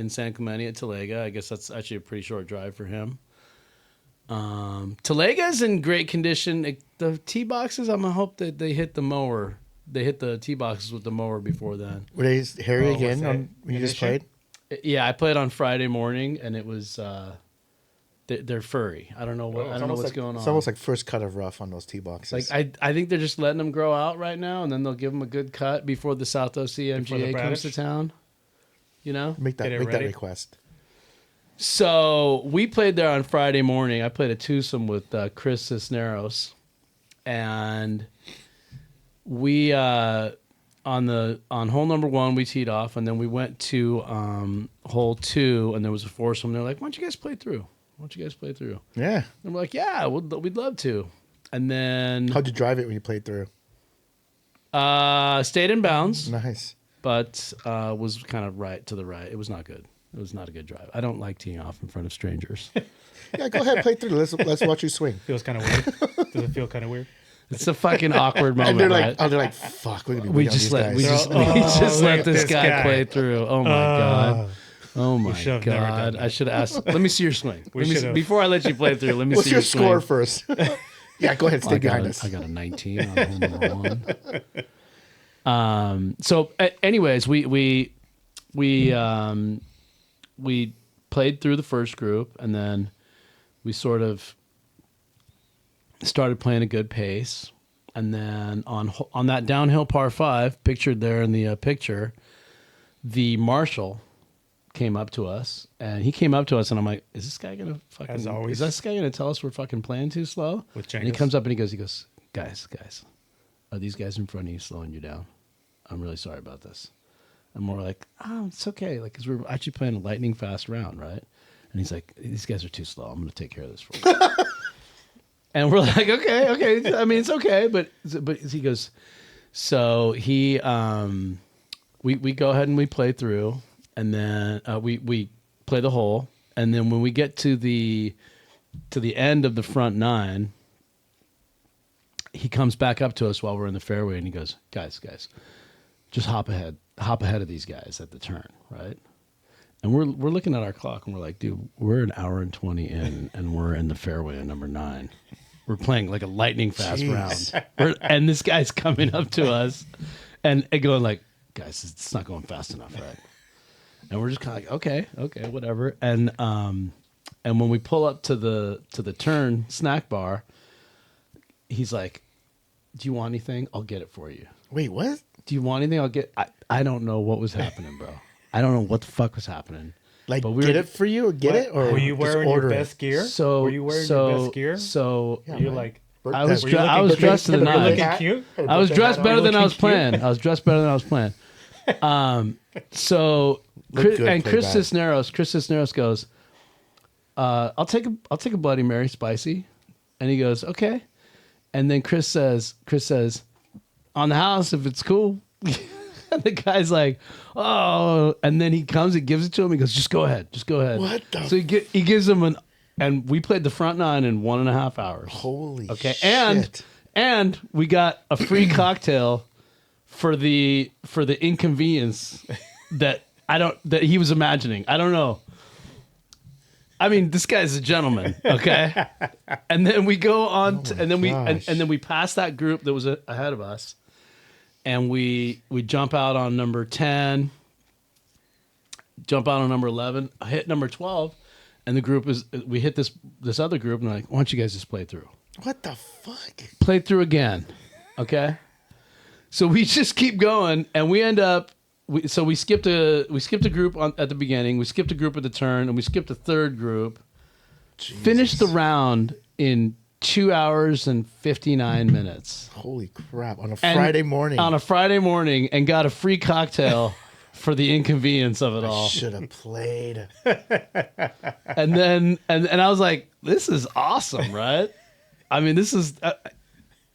San Clemente at Talega. I guess that's actually a pretty short drive for him. Talega's in great condition. The tee boxes, I'm gonna hope that they hit the mower. They hit the tee boxes with the mower before then. Were they hairy again what's that? when you just played? Yeah, I played on Friday morning, and it was they're furry. I don't know what what's going on. It's almost like first cut of rough on those tee boxes. Like I think they're just letting them grow out right now, and then they'll give them a good cut before the South OC MGA comes to town. You know, make that request. So we played there on Friday morning. I played a twosome with Chris Cisneros, and we on hole number 1 we teed off, and then we went to hole 2, and there was a foursome. They're like, "Why don't you guys play through? Yeah. And we're like, "Yeah, we'd love to." And then How'd you drive it when you played through? stayed in bounds, Nice. but was kind of right to the right. It was not good. It was not a good drive. I don't like teeing off in front of strangers. Yeah, go ahead, play through. Let's watch you swing. Feels kind of weird. Does it feel kind of weird? It's a fucking awkward moment. And they're like, right? they're like, fuck, we're gonna be we waiting on just these let guys. we just Oh, let look, this this guy guy. play through. Oh my god. Oh my should have never done god. that. I should have asked. Let me see your swing. We should've. Before I let you play through, let me What's see your swing. score first? Yeah, go ahead, stay behind us. I got a 19 on hole number 1. So, anyways, we played through the first group, and then we sort of started playing a good pace. And then on that downhill par 5, pictured there in the picture, the marshal came up to us, and I'm like, "Is this guy gonna fucking? As always. Is this guy gonna tell us we're fucking playing too slow?" With And he Cengiz? comes up and he goes, guys, are these guys in front of you slowing you down? I'm really sorry about this. And we're like, "Oh, it's okay," like, because we're actually playing a lightning fast round, right? And he's like, "These guys are too slow. I'm gonna take care of this for you." And we're like, okay. I mean, it's okay, but he goes. So he, we go ahead and we play through, and then we play the hole, and then when we get to the end of the front 9, he comes back up to us while we're in the fairway, and he goes, guys, just hop ahead of these guys at the turn, right? And we're looking at our clock, and we're like, dude, we're an hour and 20 in, and we're in the fairway at number 9. We're playing like a lightning fast round. And this guy's coming up to us and going like, guys, it's not going fast enough, right? And we're just kind of like, okay, whatever. And when we pull up to the turn snack bar, he's like, "Do you want anything? I'll get it for you." Wait, what? Do you want anything? I'll get. I don't know what was happening, bro. I don't know what the fuck was happening. Like, But get it for you or get it? Or were you just wearing order your it? best gear? So were you wearing your best gear? So Yeah, You're man. like, I was Were you I was looking dressed to the good? Were you nines. looking cute? I was dressed better than I was Looking cute? playing. I was dressed better than I was playing. So Look good, play Chris bad. Cisneros goes, I'll take a Bloody Mary spicy, and he goes, okay, and then Chris says, on the house if it's cool. And the guy's like, oh, and then he comes and gives it to him. He goes, just go ahead. What the So he gives him and we played the front 9 in 1.5 hours. Holy Okay, shit. and we got a free cocktail for the inconvenience that he was imagining. I don't know. I mean, this guy's a gentleman, okay? And then we go on, and then we pass that group that was ahead of us, and we jump out on number 10, jump out on number 11, hit number 12, and the group we hit this other group, and they're like, why don't you guys just play through? What the fuck? Play through again, okay? So we just keep going, and we end up. We skipped a group at the beginning. We skipped a group at the turn, and we skipped a third group. Jesus. Finished the round in 2 hours and 59 minutes Holy crap. On a And- Friday morning. on a Friday morning, and got a free cocktail for the inconvenience of it all. Should have played. And then and I was like, this is awesome, right? I mean, this is.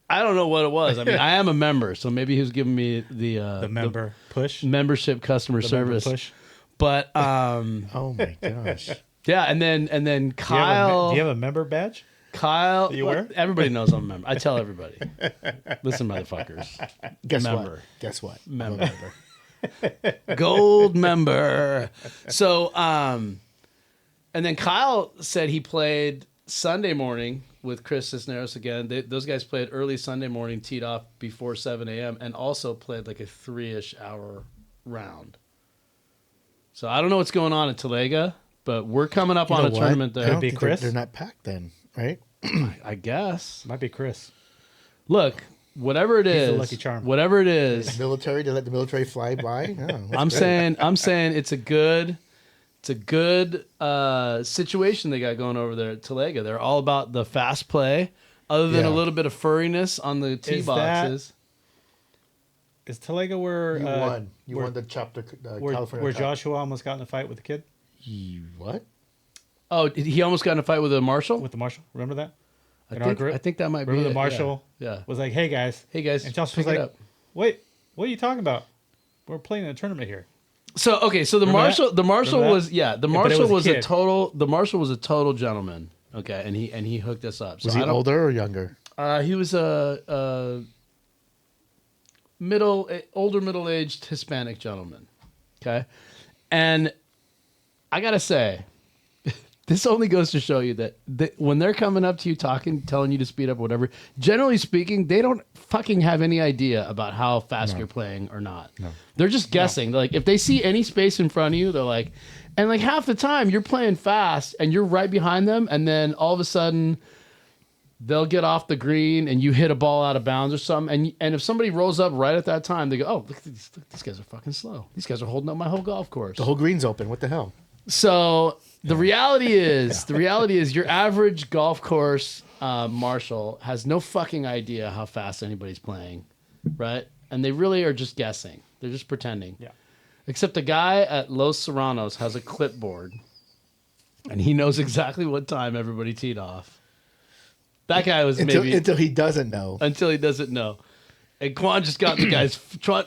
I don't know what it was. I mean, I am a member, so maybe he was giving me the member push. membership customer The member service. push. But Oh my gosh. yeah, and then Do you have Kyle. do you have a member badge? Kyle. You were? Everybody knows I'm a member. I tell everybody. Listen, motherfuckers. Guess Member. what? Guess what? Member. Gold member. So, and then Kyle said he played Sunday morning with Chris Cisneros again. Those guys played early Sunday morning, teed off before 7 a.m., and also played like a 3-ish hour round. So I don't know what's going on at Talega, but we're coming up on a tournament I there. don't be think Chris? They're not packed then, right? I guess. Might be Chris. Look, whatever it is, the lucky charm. whatever it is, Military to let the military fly by. Yeah, I'm saying it's a good situation they got going over there at Talega. They're all about the fast play, other than a Yeah. little bit of furriness on the tee Is boxes. Is Talega where You won. You where- won the chapter. where California Cup. Joshua almost got in a fight with the kid What? Oh, he almost got in a fight with a marshal. with the marshal? Remember that? In our I think, group? I think that might be Remember it. the marshal Yeah. was like, "Hey guys," Hey guys, and Joshua pick was it like, up. "Wait, what are you talking about? We're playing in a tournament here." So okay, so the Remember marshal, that? the marshal Remember was that? yeah, the Yeah, but it marshal was a was a kid. total. The marshal was a total gentleman. Okay, and he hooked us up. So Was I he don't- older or younger? He was a older middle-aged Hispanic gentleman. Okay, and I gotta say, this only goes to show you that when they're coming up to you talking, telling you to speed up, whatever. Generally speaking, they don't fucking have any idea about how fast you're playing or not. No. They're just guessing. Like if they see any space in front of you, they're like, and like half the time you're playing fast and you're right behind them, and then all of a sudden they'll get off the green and you hit a ball out of bounds or something. And if somebody rolls up right at that time, they go, "Oh, look, these guys are fucking slow. These guys are holding up my whole golf course." The whole green's open. What the hell? So the reality is your average golf course marshal has no fucking idea how fast anybody's playing, right? And they really are just guessing. They're just pretending. Yeah. Except the guy at Los Serranos has a clipboard, and he knows exactly what time everybody teed off. That guy was Until he doesn't know. until he doesn't know. And Quan just got the guys.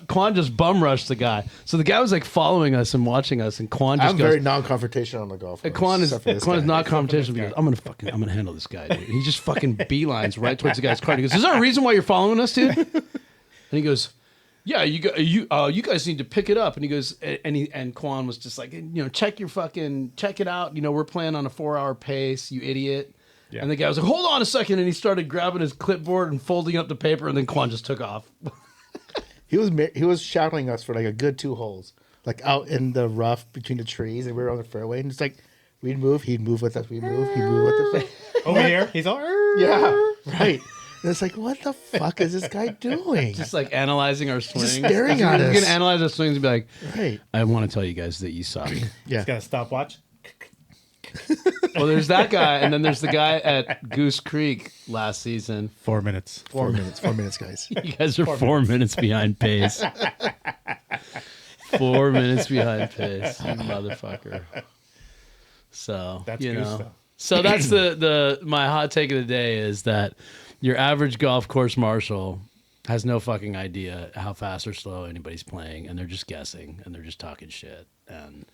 Quan just bum rushed the guy. So the guy was like following us and watching us, and Quan just I'm goes. very non-confrontational on the golf course. And Quan is except for this Quan is guy. not confrontational because I'm gonna handle this guy, dude. And he just fucking beelines right towards the guy's car. And he goes, "Is there a reason why you're following us, dude?" And he goes, "Yeah, you guys need to pick it up." And he goes, and Quan was just like, check it out. We're playing on a 4-hour pace, you idiot. Yeah. And the guy was like, "Hold on a second," and he started grabbing his clipboard and folding up the paper, and then Quan just took off. He was shouting us for like a good 2 holes, like out in the rough between the trees, and we were on the fairway, and it's like we'd move, he'd move with us, we'd move, he'd move with us. Over here, he's all. Yeah, right. And it's like, what the fuck is this guy doing? Just like analyzing our swings. staring at He's us. gonna analyze our swings and be like, Right. "I want to tell you guys that you suck." Yeah. He's got a stopwatch. Well, there's that guy, and then there's the guy at Goose Creek last season. 4 minutes. 4 minutes. 4 minutes, guys. You guys are 4 minutes behind pace. 4 minutes behind pace, you motherfucker. So That's you Goose know. stuff. So that's the my hot take of the day is that your average golf course marshal has no fucking idea how fast or slow anybody's playing, and they're just guessing and they're just talking shit, and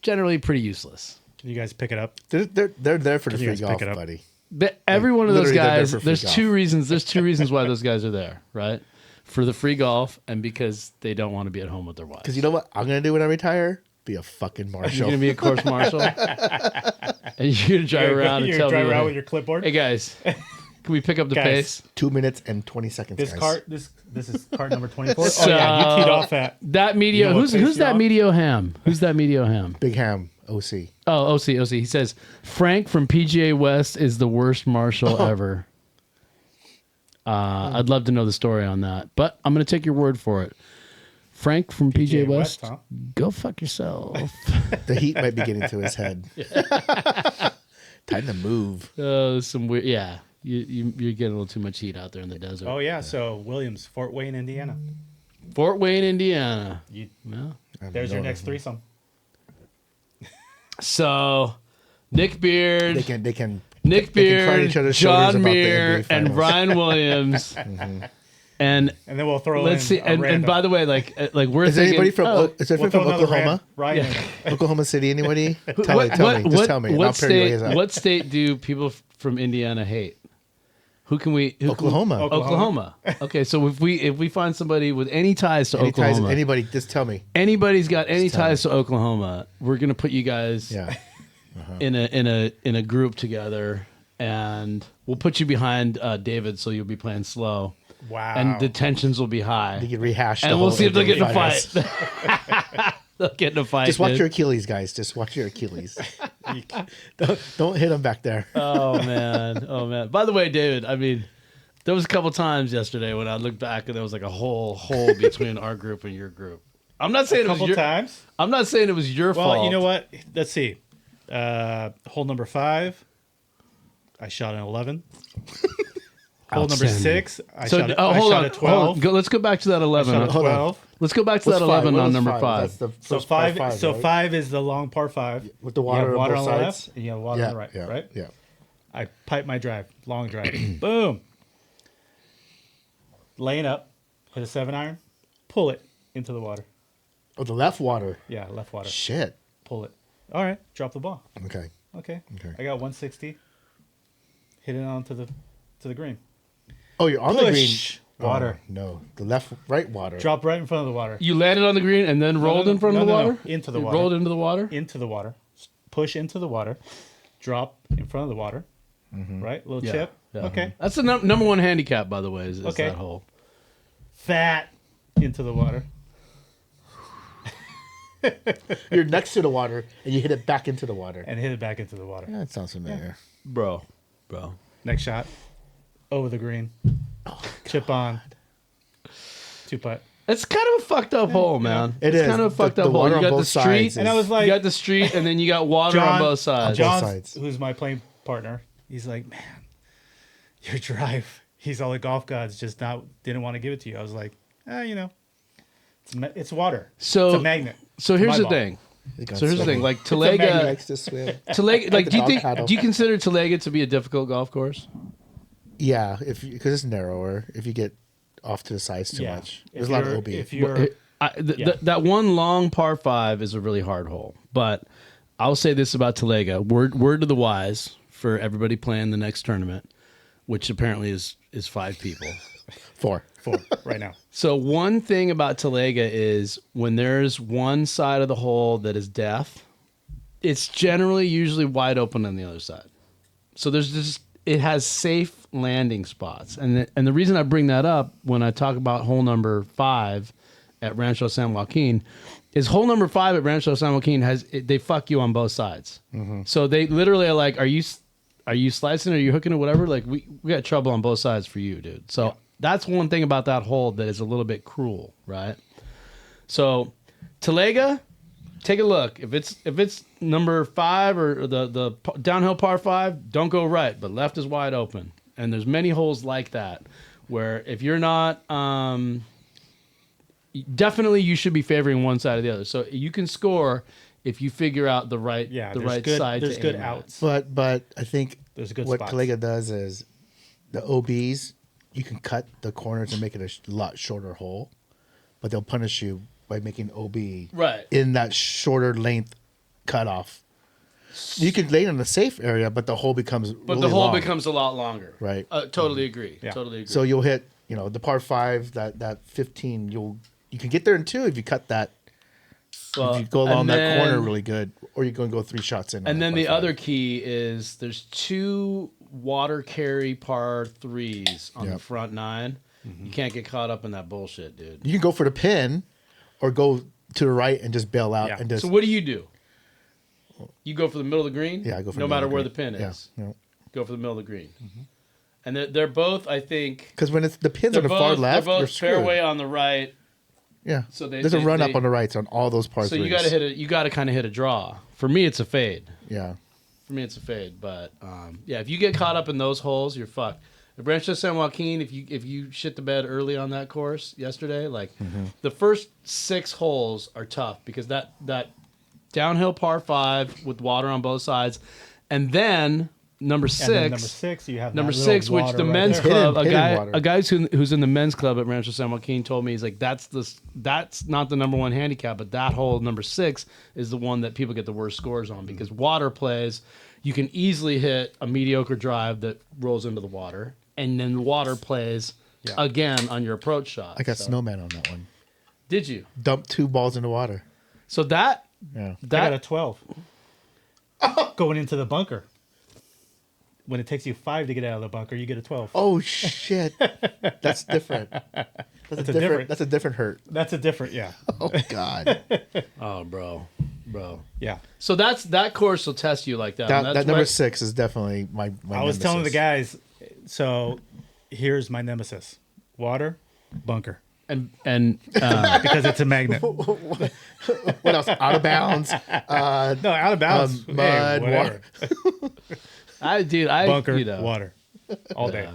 generally pretty useless. Can you guys pick it up? They're there for the Can you free guys golf, pick it up? buddy. But every one of those literally, they're there guys, for free there's golf. two reasons. There's two reasons why those guys are there, right? For the free golf, and because they don't want to be at home with their wives. Because you know what I'm gonna do when I retire? Be a fucking You're marshal. gonna be a course marshal, and you're gonna drive around and You're tell drive me, around with your clipboard. "Hey guys, can we pick up the Guys. pace?" 2 minutes and 20 seconds. This guys. cart, this is cart number 24. So, oh yeah, you teed off at. That medio, You know what pace who's you're that on? medio ham? Who's that medio ham? Big Ham, OC. Oh, OC. He says Frank from PGA West is the worst marshal ever. I'd love to know the story on that, but I'm gonna take your word for it. Frank from PGA West, huh? go fuck yourself. The heat might be getting to his head. Time to move. Some weird, yeah. You're getting a little too much heat out there in the desert. Oh yeah, so Williams, Fort Wayne, Indiana. Fort Wayne, Indiana. You, Well, there's your next threesome. so Nick Beard, They can Nick they can cry on Beard, each other's shoulders John about the Muir, NBA and finals. Ryan Williams, And And then we'll throw let's in see. a And random. by the way, like we're Is thinking, anybody from We'll throw another Oklahoma? Right. Yeah. Oklahoma City? Anybody? Tell me. Just tell me. And I'll What pair you state? guys up. What state do people from Indiana hate? Who can we? Oklahoma. Oklahoma. Okay, so if we find somebody with any ties to Oklahoma, Anybody? Just tell me. anybody's got any tell me. ties to Oklahoma, we're gonna put you guys Yeah. in a group together, and we'll put you behind David, so you'll be playing slow, Wow. and the tensions will be high, You can rehash. and the we'll whole see if they'll get in a fighters. fight. They'll get in a fight. Just watch dude. your Achilles, guys. Just watch your Achilles. don't hit them back there. Oh man, oh man. By the way, David, I mean, there was a couple times yesterday when I looked back and there was like a whole hole between our group and your group. I'm not saying a it was couple your. times. I'm not saying it was your fault. Well, you know what? Let's see. Hole number 5, I shot an 11. Hole number Outstanding. 6, I So shot a hold on, 12. let's go back to that 11. I shot a Hold on. 12. Let's go back to What's that five? 11 What on was number five? 5. That's the So first par 5. So right? 5 is the long par 5. With the You water have water on on both the sides. left, and you have water on the right. Yeah. Right. Yeah. I pipe my drive, long drive. Boom. Laying up, hit a 7-iron, pull it into the water. Oh, the left water. Yeah, left water. Shit. Pull it. All right, drop the ball. Okay. Okay. Okay. I got 160. Hit it onto the green. Oh, you're on the green. Push. Water. Oh, no, the right water. Drop right in front of the water. You landed on the green and then rolled in front of the no, water? into the You water. rolled into the water? Into the water. Push into the water. Drop in front of the water. Right? Little chip. Yeah. Okay. That's the number one handicap, by the way, is Okay. that hole. Fat into the water. You're next to the water, and you hit it back into the water. And hit it back into the water. Yeah, that sounds familiar. Bro. Next shot. Over the green. Chip on. 2-putt. It's kind of a fucked up hole, man. It it's is. kind of a fucked up The hole. water You on got the both street, sides And I was you like, got the street, and then you got water on both sides. John- John, sides. who's my playing partner, he's like, man, your drive. He's all the golf gods just didn't want to give it to you. I was like, it's water. So- it's a magnet. So here's My the ball. thing. They got So here's the swimming. thing. Like a magnet. Talega, Likes to swim. like the do you dog think paddle. do you consider Talega to be a difficult golf course? Yeah, because it's narrower. If you get off to the sides too Yeah. much, If there's a lot of you're- OB. If you're, That one long par 5 is a really hard hole. But I'll say this about Talega. Word to the wise for everybody playing the next tournament, which apparently is 5 people. 4. 4 right now. So one thing about Talega is when there's one side of the hole that is death, it's generally usually wide open on the other side. So it has safe landing spots. And the reason I bring that up when I talk about hole number 5 at Rancho San Joaquin is hole number 5 at Rancho San Joaquin they fuck you on both sides. So they literally are like, are you slicing? Are you hooking or whatever? Like we got trouble on both sides for you, dude. So that's one thing about that hole that is a little bit cruel, right? So Talega, take a look. If it's number 5 or the downhill par 5, don't go right, but left is wide open. And there's many holes like that where if you're not, definitely you should be favoring one side or the other. So you can score if you figure out the right side. There's to good aim at. outs. But I think There's good what spots. Talega does is the OBs, you can cut the corners and make it a lot shorter hole, but they'll punish you by making OB Right. in that shorter length cutoff. You can lay it in a safe area, but the hole becomes But really the hole long. becomes a lot longer. Right. Totally agree. Yeah. Totally agree. So you'll hit, the par 5, that 15. You can get there in 2 if you cut that. Well, If you go along and that corner then- really good, or you're going to go 3 shots in. on And that then par the 5. other key is there's 2 water carry par 3s on the Yep. front 9. Mm-hmm. You can't get caught up in that bullshit, dude. You can go for the pin, or go to the right and just bail out Yeah. and just. So what do? You go for the middle of the green? Yeah, I go for no the matter middle where of the pin green. is. Yeah. Go for the middle of the green. And they're both, I think, Because when it's the pins they're on the both, far left, they're you're both screwed. fairway on the right. Yeah. So there's a run up they- on the rights on all those par So threes. you got to kind of hit a draw. For me, it's a fade. Yeah. For me, it's a fade. But yeah, if you get caught up in those holes, you're fucked. At Rancho San Joaquin, if you shit the bed early on that course yesterday, like the first 6 holes are tough because that downhill par 5 with water on both sides, and then number And then number six. 6, you have Number that little 6, which water the right men's there. club, Hidden water. a guy who's in the men's club at Rancho San Joaquin told me, he's like, that's not the number 1 handicap, but that hole number 6 is the one that people get the worst scores on because water plays. You can easily hit a mediocre drive that rolls into the water, and then the water plays again on your approach shot. I got snowman on that one. Did you? Dumped 2 balls in the water. So that Yeah. I got a 12 going into the bunker. When it takes you 5 to get out of the bunker, you get a 12. Oh shit. That's different. That's a different hurt. That's a different, yeah. Oh god. Oh, bro. Yeah. So that course will test you like that. And That that's number right- 6 is definitely my I was telling the nemesis. guys, so here's my nemesis. Water, bunker. and Because it's a magnet. What else? Out of bounds. No, out of bounds. Mud, whatever. I Bunker, you know, water. All day.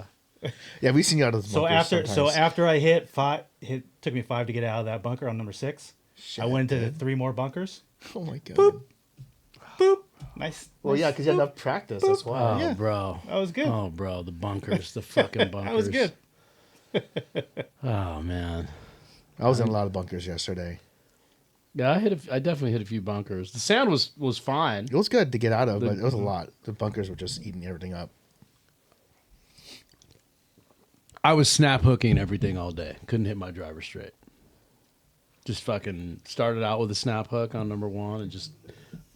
Yeah, we've seen you out of the So bunkers sometimes. after I hit 5, took me 5 to get out of that bunker on number 6. I went into the 3 more bunkers. Oh my god. Boop. Nice. Well, yeah, because you had enough practice. That's why. Oh, Yeah. bro. That was good. Oh, bro, the bunkers, the fucking bunkers. That was good. Oh man. I was in a lot of bunkers yesterday. Yeah, I definitely hit a few bunkers. The sand was fine. It was good to get out of, but it was a lot. The bunkers were just eating everything up. I was snap hooking everything all day. Couldn't hit my driver straight. Just fucking started out with a snap hook on number 1 and just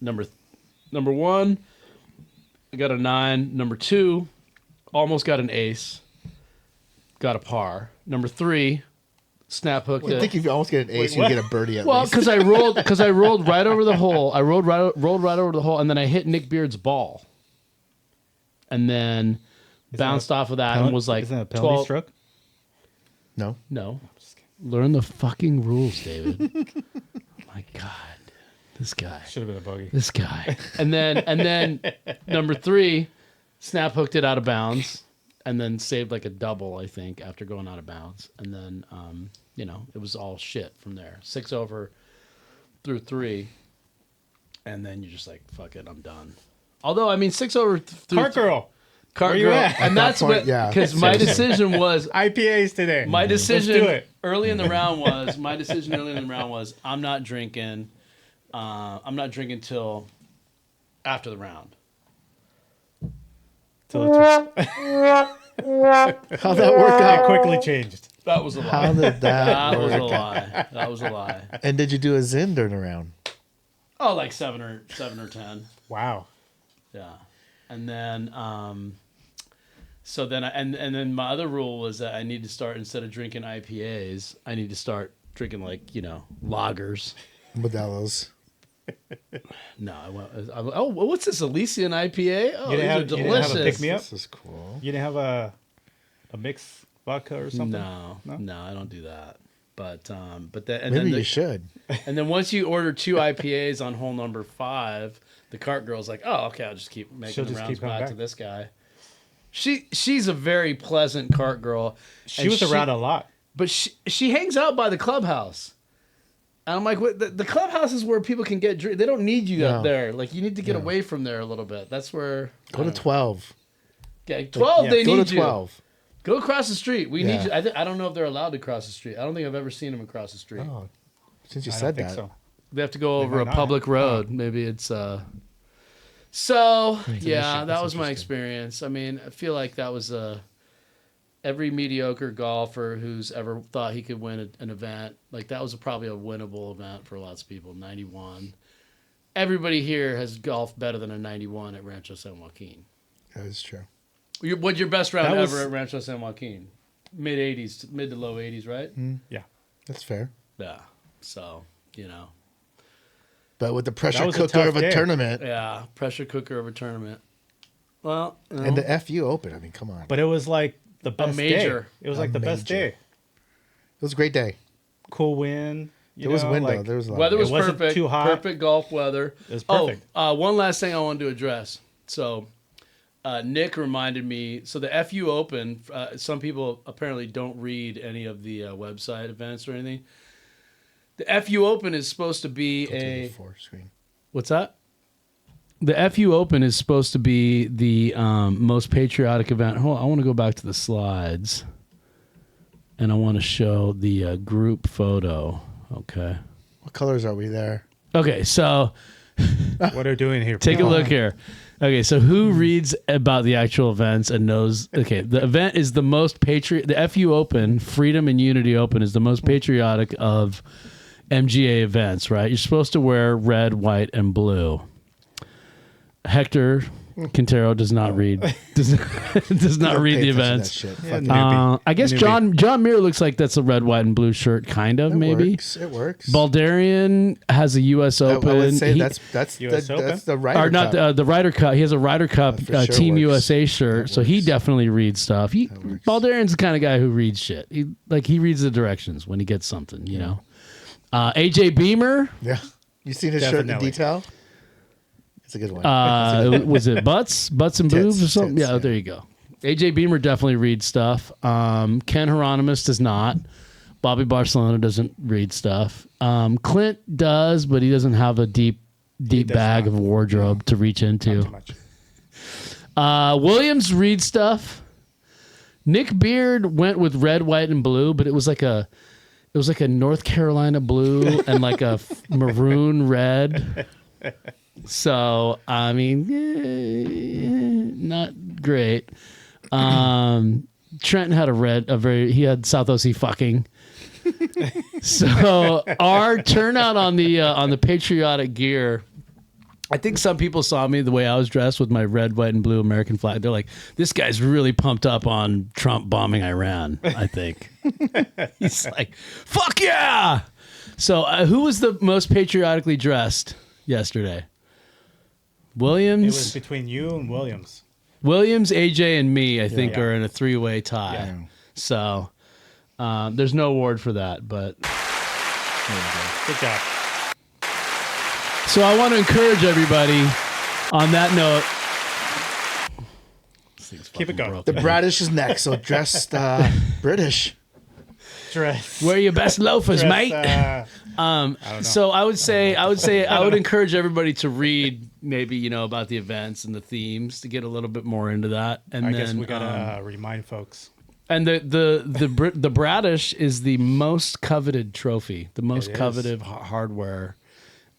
number 1 I got a 9, number 2 almost got an ace. Got a par. Number 3 snap hooked I it. think if you almost get an ace, Wait, you what? get a birdie at Well, least. because I rolled right over the hole. I rolled right over the hole, and then I hit Nick Beard's ball, and then bounced off of that and was like isn't that a penalty 12. stroke? No. No, learn the fucking rules, David. My God, this guy, Should have been a bogey. this guy, and then number 3 snap hooked it out of bounds, and then saved like a double, I think, after going out of bounds, and then it was all shit from there. 6 over through 3, and then you're just like, fuck it, I'm done. Although, I mean, 6 over through Cart girl. Cart Where you girl, at? and that's point, what, yeah. because my decision was, IPAs today. my Let's decision do it. early in the round was, I'm not drinking till after the round. Till it How'd that work out? quickly changed. That was a lie. How did that That was a work? lie. That was a lie. And did you do a Zin during the round? Oh, like 7 or 10. Wow. Yeah. And then so then and then my other rule was that I need to start, instead of drinking IPAs, I need to start drinking lagers. Modelo's. No, oh, what's this, Elysian IPA? Oh, You these didn't are have- you didn't have a delicious. pick-me-up? This is cool. You didn't have a mixed vodka or something? No, I don't do that. But then Maybe you should. And then once you order 2 IPAs on hole number 5, the cart girl's like, "Oh, okay, I'll just keep making She'll the just rounds keep coming back to back. this guy." She's a very pleasant cart girl. She and was around a lot. but she hangs out by the clubhouse. And I'm like, what, the clubhouse is where people can get drink. They don't need you up No. there. Like, you need to get No. away from there a little bit. That's where Go to 12. Okay, 12. Yeah, They Go need to you. 12. Go across the street. We need Yeah. you. I don't know if they're allowed to cross the street. I don't think I've ever seen them across the street. Oh, since you I said don't think that. so. They have to go over a might not. public road. Maybe it's So That's yeah, that was my interesting. experience. I mean, I feel like that was every mediocre golfer who's ever thought he could win an event, like that was probably a winnable event for lots of people. 91. Everybody here has golfed better than a 91 at Rancho San Joaquin. That is true. What's your best round That was- ever at Rancho San Joaquin? Mid 80s, mid to low 80s, right? Yeah. That's fair. Yeah. So, you know. But with the pressure was a cooker tough of a day. tournament Yeah, pressure cooker of a tournament. Well, you know, and the FU Open, I mean, come on. It But it was like the best major. day. It was A like the best major. day. was a great day. Cool wind. There was wind, though. like- There was a lot. weather of was It wasn't perfect. too hot. Perfect golf weather. It was perfect. Oh, one last thing I wanted to address. So, Nick reminded me. So the FU Open. Some people apparently don't read any of the website events or anything. The FU Open is supposed to be Go to the a. four screen. What's that? the FU Open is supposed to be the most patriotic event. Hold on, I want to go back to the slides, and I want to show the group photo. Okay. What colors are we there? Okay, so What are you doing here? take a look here. Okay, so who reads about the actual events and knows? Okay, the event is the most The FU Open, Freedom and Unity Open, is the most patriotic of MGA events. Right? You're supposed to wear red, white, and blue. Hector Quintero does not read. Does not read the events. I guess John Muir looks like that's a red, white, and blue shirt, kind of, maybe. It works. Baldarian has a U.S. Open. I would say that's the Ryder or not Cup. the Ryder Cup. He has a Ryder Cup sure Team works. USA shirt, so he definitely reads stuff. Baldarian's the kind of guy who reads shit. He reads the directions when he gets something, you know. AJ Beamer. Yeah. You seen his shirt in detail? It's a good one. Was it butts and boobs or something? Tits, Yeah, there you go. AJ Beamer definitely reads stuff. Ken Hieronymus does not. Bobby Barcelona doesn't read stuff. Clint does, but he doesn't have a deep bag of wardrobe to reach into. Williams reads stuff. Nick Beard went with red, white, and blue, but it was like a North Carolina blue and like a maroon red. So I mean, not great. Trenton had he had South OC fucking. So our turnout on the patriotic gear, I think some people saw me the way I was dressed with my red, white, and blue American flag. They're like, this guy's really pumped up on Trump bombing Iran, I think. He's like, fuck yeah! So who was the most patriotically dressed yesterday? Williams? It was between you and Williams. Williams, AJ, and me, I think, are in a three-way tie. Yeah. So there's no award for that, but... Good job. So I want to encourage everybody on that note. Keep it going. Broken. The British is next, so dressed British. Dress. Wear your best loafers, mate. Don't know. So I would encourage everybody to read maybe about the events and the themes to get a little bit more into that. And I then, guess we gotta remind folks. And the Bradish is the most coveted trophy, the most coveted hardware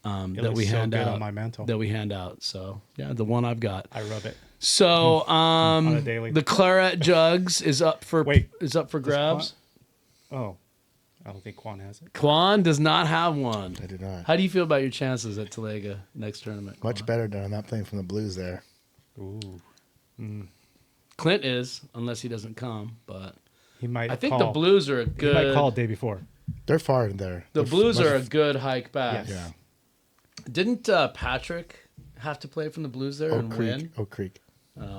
that we hand out on my mantle. That we hand out. So yeah, the one I've got. I rub it. So on a daily. the claret jugs is up for grabs. Oh, I don't think Quan has it. Quan does not have one. I do not. How do you feel about your chances at Talega next tournament? Much better than I'm not playing from the Blues there. Ooh. Clint is, unless he doesn't come. But He might. I think the Blues are a good. He might call day before. They're far in there. The Blues are a good hike back. Yes. Yeah. Didn't Patrick have to play from the Blues there and win? Oak Creek.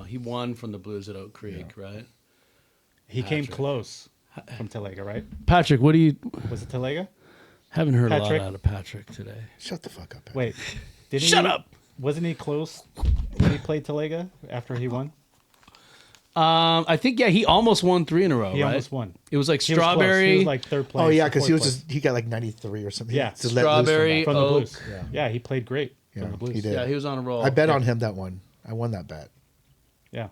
He won from the Blues at Oak Creek, right? He came close from Talega, right? Patrick, what do you? Was it Talega? Haven't heard a Patrick? lot out of Patrick today. Shut the fuck up. Wait. Didn't Shut he, up. Wasn't he close when he played Talega after he won? I think he almost won 3 in a row. He right? almost won. It was like He was close. Strawberry. He was like third place. Oh yeah, or because fourth place. he got like 93 or something. Yeah. Just let loose Strawberry, from the Oak. Blues. Yeah, he played great from the Blues. he did. Yeah, he was on a roll. I bet on him that one. I won that bet Yeah,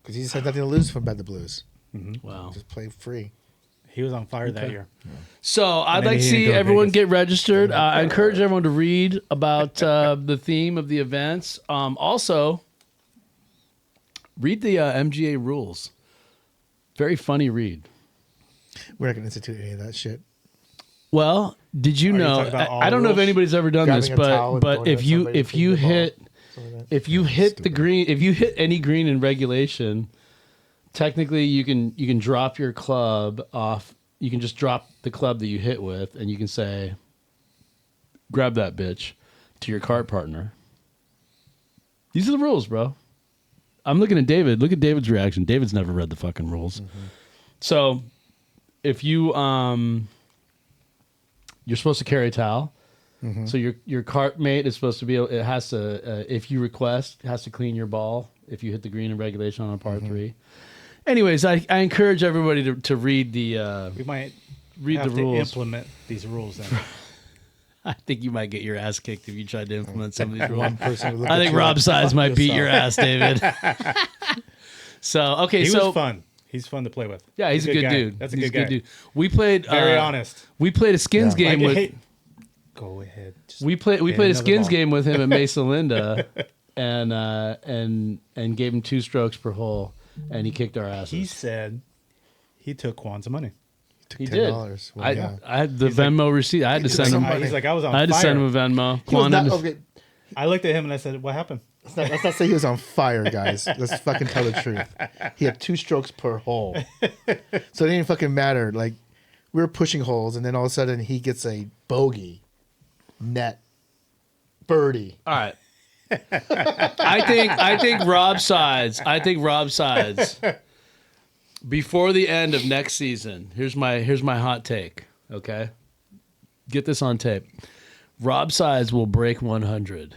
because he just had nothing to lose from bet the Blues. Wow. Just play free. he was on fire that year. So I'd then like to he see didn't go to everyone Vegas. get registered. I encourage everyone to read about the theme of the events. Also, read the MGA rules. Very funny read. We're not going to institute any of that shit. Well, did you Are you know? talking about all I don't know if rules? anybody's ever done this, Grabbing a towel and but throwing it if at you somebody if to you clean the ball. hit Something like that. if you hit the Stupid. green, if you hit any green in regulation, technically you can drop your club off. You can just drop the club that you hit with, and you can say, "Grab that bitch," to your cart partner. These are the rules, bro. I'm looking at David. Look at David's reaction. David's never read the fucking rules. So, if you you're supposed to carry a towel. So your cart mate is supposed to be. It has to. If you request, it has to clean your ball. If you hit the green in regulation on a par 3. Anyways, I encourage everybody to read the We might read have the to rules. implement these rules then. I think you might get your ass kicked if you tried to implement some of these rules. One person would look I at think you Rob like, Sides "Fuck might beat your yourself." ass, David. So okay, He so was fun. He's fun to play with. yeah, he's a good guy. dude. That's a He's good guy. We played Very honest. We played a skins Yeah. game Like, with. hey, go ahead. Just We played hit a another skins ball. game with him at Mesa Linda, and gave him 2 strokes per hole, and he kicked our asses. He said he took Quan's money. Took He $10. did. Well, yeah. I had the He's like- Venmo receipt. I had to took send him. some money. He's like, I was on I had to fire. send him a Venmo. He was Quan not, had to- okay, I looked at him and I said, what happened? let's not say he was on fire, guys. Let's fucking tell the truth. He had 2 strokes per hole. So it didn't fucking matter. Like, we were pushing holes, and then all of a sudden he gets a bogey, net, birdie. All right. I think Rob Sides. Before the end of next season, here's my hot take. Okay, get this on tape. Rob Sides will break 100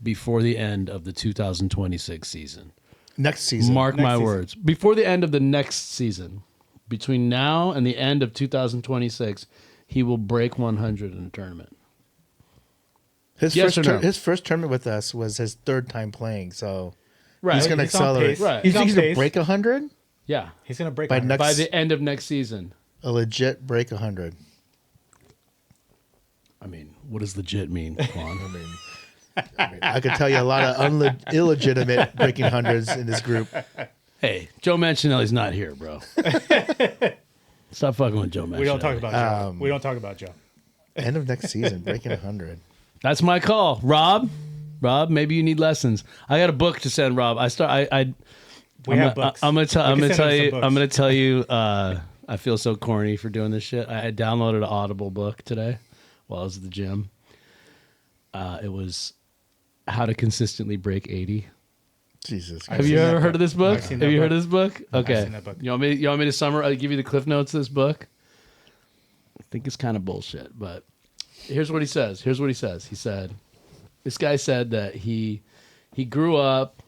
before the end of the 2026 season. Next season. Mark Next my season. words. Before the end of the next season, between now and the end of 2026, he will break 100 in a tournament. His Yes first or no? his first tournament with us was his 3rd time playing, so Right. he's going to He's on accelerate. pace. Right. You He's on think he's going to pace. break 100? Yeah. He's going to break By 100. next- By the end of next season. A legit break 100. I mean, what does legit mean, Quan? I could tell you a lot of illegitimate breaking hundreds in this group. Hey, Joe Mancinelli's not here, bro. Stop fucking with Joe Mancinelli. We don't talk about Joe. We don't talk about Joe. End of next season, breaking 100. That's my call, Rob. Rob, maybe you need lessons. I got a book to send Rob. We have books. I'm gonna tell We can send him you. some I'm books. gonna tell you. I feel so corny for doing this shit. I downloaded an Audible book today while I was at the gym. It was How to Consistently Break 80. Jesus. Have you seen ever that heard of this book? I've seen Have that you heard book. of this book? Okay. seen that book. You want me to summarize? Give you the cliff notes of this book. I think it's kind of bullshit, but here's what he says. He said, this guy said that he grew up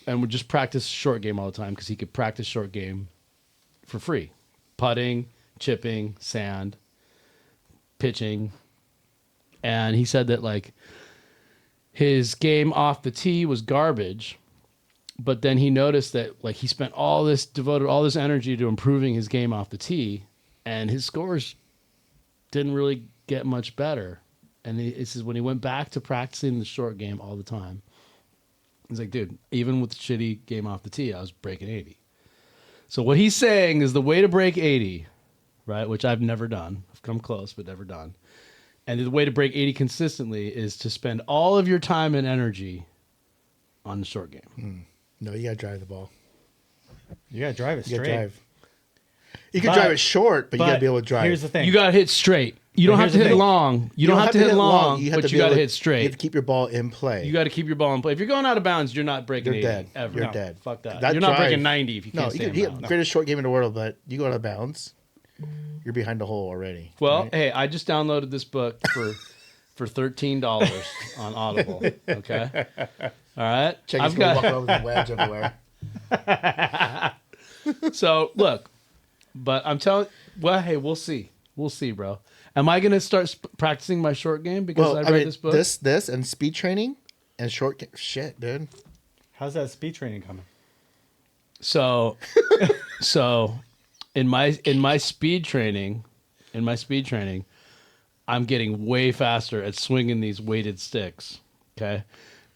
and would just practice short game all the time because he could practice short game for free. Putting, chipping, sand, pitching. And he said that like his game off the tee was garbage, but then he noticed that like he devoted all this energy to improving his game off the tee, and his scores didn't really get much better. And he says when he went back to practicing the short game all the time, he's like, dude, even with the shitty game off the tee, I was breaking 80. So what he's saying is the way to break 80, right, which I've never done. I've come close, but never done. And the way to break 80 consistently is to spend all of your time and energy on the short game. No, you got to drive the ball. You got to drive it You got straight. to drive. You can But- drive it short, but you got to But be able to drive. Here's the thing. You got to hit straight. You don't But have to here's the hit thing. long. You don't have to hit long, have but to you be got to able hit You have straight. to keep your ball in play. You got to keep your ball in play. If you're going out of bounds, you're not breaking You're 80 dead. ever. You're No, dead. Fuck that. That You're not drive- breaking 90 if you No, can't you stay can in hit bounds. greatest short game in the world, but you go out of bounds, you're behind the hole already. Well, right? hey, I just downloaded this book for $13 on Audible. Okay. All right. Check I've walking got around with a wedge everywhere. so look, but I'm telling. Well, hey, we'll see. We'll see, bro. Am I gonna start practicing my short game because Well, I I read mean, this book? this and speed training and short game. Shit, dude. How's that speed training coming? So, in my speed training, I'm getting way faster at swinging these weighted sticks. Okay,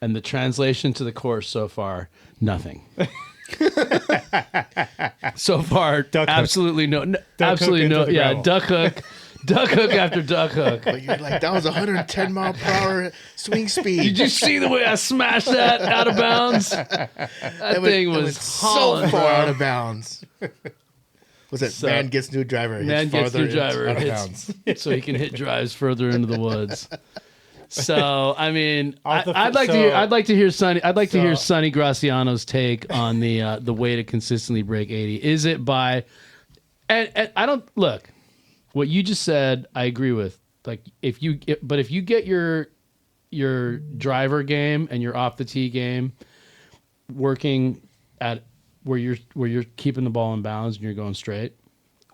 and the translation to the course so far, nothing. So far, Duck hook. absolutely no, hook absolutely into no. the Yeah, gravel. duck hook after duck hook. But you're like, that was 110 mile per hour swing speed. Did you see the way I smashed that out of bounds? That thing It was went so hauling, far bro. out of bounds. Was it So- man gets new driver? hits Man gets farther new driver, out of hits, bounds. so he can hit drives further into the woods. So I mean, Off the I'd f- like to so- hear. I'd like to hear Sonny. I'd like to hear so- Sonny Graciano's take on the way to consistently break 80. Is it by? And I don't look. What you just said, I agree with. Like if you get your driver game and your off the tee game working at where you're keeping the ball in bounds and you're going straight,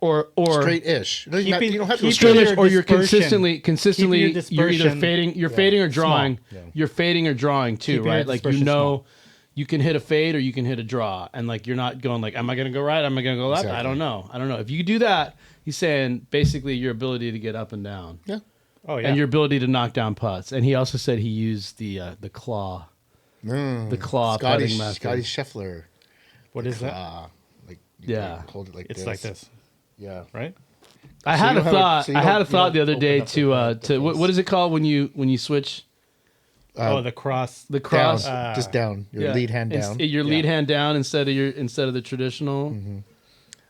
or straight-ish. No, Keeping- you don't have to go keeping straight. your straight-ish, or you're dispersion. consistently Keeping your you're either dispersion fading, you're fading or drawing. Yeah. You're fading or drawing too, Keeping your right? Like, you dispersion know, small. you can hit a fade or you can hit a draw, and like you're not going like, am I going to go right? Am I going to go left? I Exactly. don't know. If you do that, he's saying basically your ability to get up and down, Yeah. Oh yeah. and your ability to knock down putts. And he also said he used the claw, the claw putting method. Scotty Scheffler. what is that? Like, you Yeah. can hold it like It's this. like this, Yeah. right? I So had you a don't have a- thought. so you I had don't- a thought you the other don't day open up the what is it called when you switch Oh, the cross. the cross? Down, just down. Your Yeah. lead hand It's- down. your lead hand down instead of the traditional.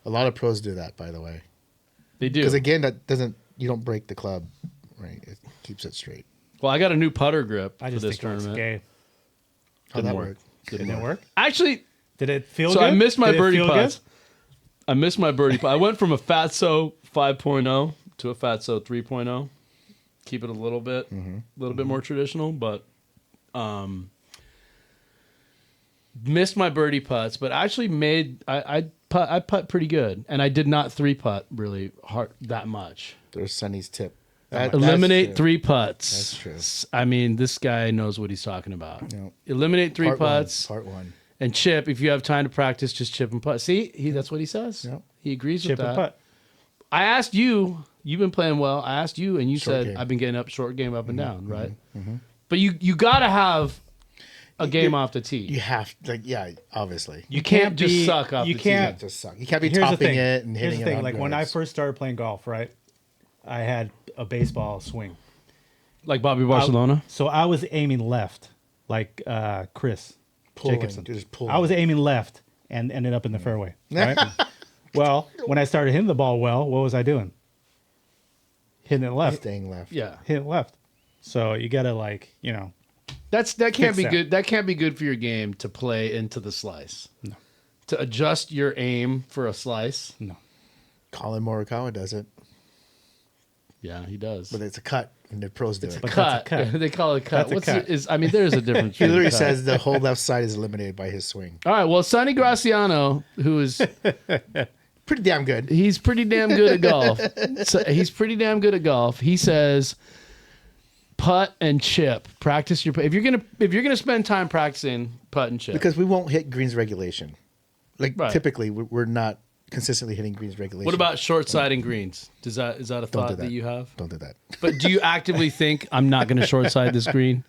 A lot of pros do that, by the way. They do. Because again, you don't break the club, right? It keeps it straight. Well, I got a new putter grip I for just this think it looks tournament. gay. How'd that work? Didn't it work? Actually, Did it feel so good? I missed my Did it birdie feel putts. good? I missed my birdie putt. I went from a Fatso 5.0 to a Fatso 3.0. Keep it a little bit more traditional, but missed my birdie putts. But actually made I putt pretty good, and I did not three putt really hard that much. There's Sonny's tip. Eliminate That's true. three putts. That's true. I mean, this guy knows what he's talking about. No. Eliminate three Part putts. Part one. And chip, if you have time to practice, just chip and putt. See, that's what he says. Yep. He agrees Chip with and that. putt. I asked you, you've been playing well. I asked you, and you Short said, game. I've been getting up short game up and down, right? But you got to have a game off the tee. You have, obviously. You can't just be- suck off you the tee. can't- Just suck. You can't be Here's the topping thing. it and Here's hitting the it thing. on Like when I yards. first started playing golf, right? I had a baseball swing. Like Bobby Barcelona. So I was aiming left, like Chris Pulling, Jacobson. just pulling. I was aiming left and ended up in the fairway. Right? Well, when I started hitting the ball well, what was I doing? Hitting it left. Staying left. Yeah. Hitting it left. So you got to That can't Fix be that. good. That can't be good for your game to play into the slice. No. To adjust your aim for a slice. no. Colin Morikawa does it, Yeah, he does. but it's a cut, and the pros do it. But cut. that's a cut. They call it cut. That's a cut. I mean, there's a difference. He between literally cut. says the whole left side is eliminated by his swing. All right. Well, Sonny Graciano, who is Pretty damn good. he's pretty damn good at golf. So he's pretty damn good at golf. He says, putt and chip. Practice your. If you're gonna spend time practicing putt and chip, Because we won't hit greens regulation. Like Right. typically, we're not consistently hitting greens regulation. what about short siding greens? Is that a Don't do thought that. that you have? Don't do that. But do you actively think I'm not going to short side this green?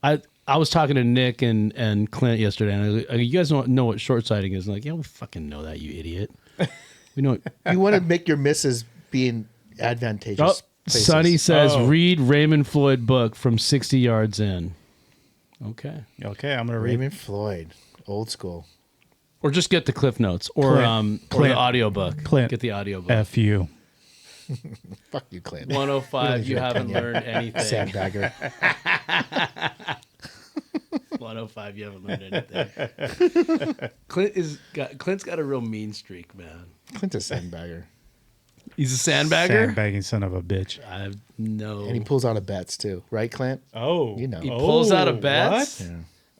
I was talking to Nick and Clint yesterday, and I was like, you guys don't know what short siding is. And like, yeah, we fucking know that, you idiot. We know. You want to make your misses being advantageous. Oh, places. Sonny says, Oh. read Raymond Floyd book from 60 yards in. Okay. Okay, I'm going to read. Raymond Floyd, old school. Or just get the Cliff Notes or Clint. or the Clint. audiobook. Clint. Get the audiobook. F you. Fuck you, Clint. 105, you Really haven't should have learned anything. Sandbagger. 105, you haven't learned anything. Clint's got a real mean streak, man. Clint's a sandbagger. He's a sandbagger? Sandbagging son of a bitch. I have no. And he pulls out of bets too, right, Clint? Oh. You know. He pulls out of bets? What?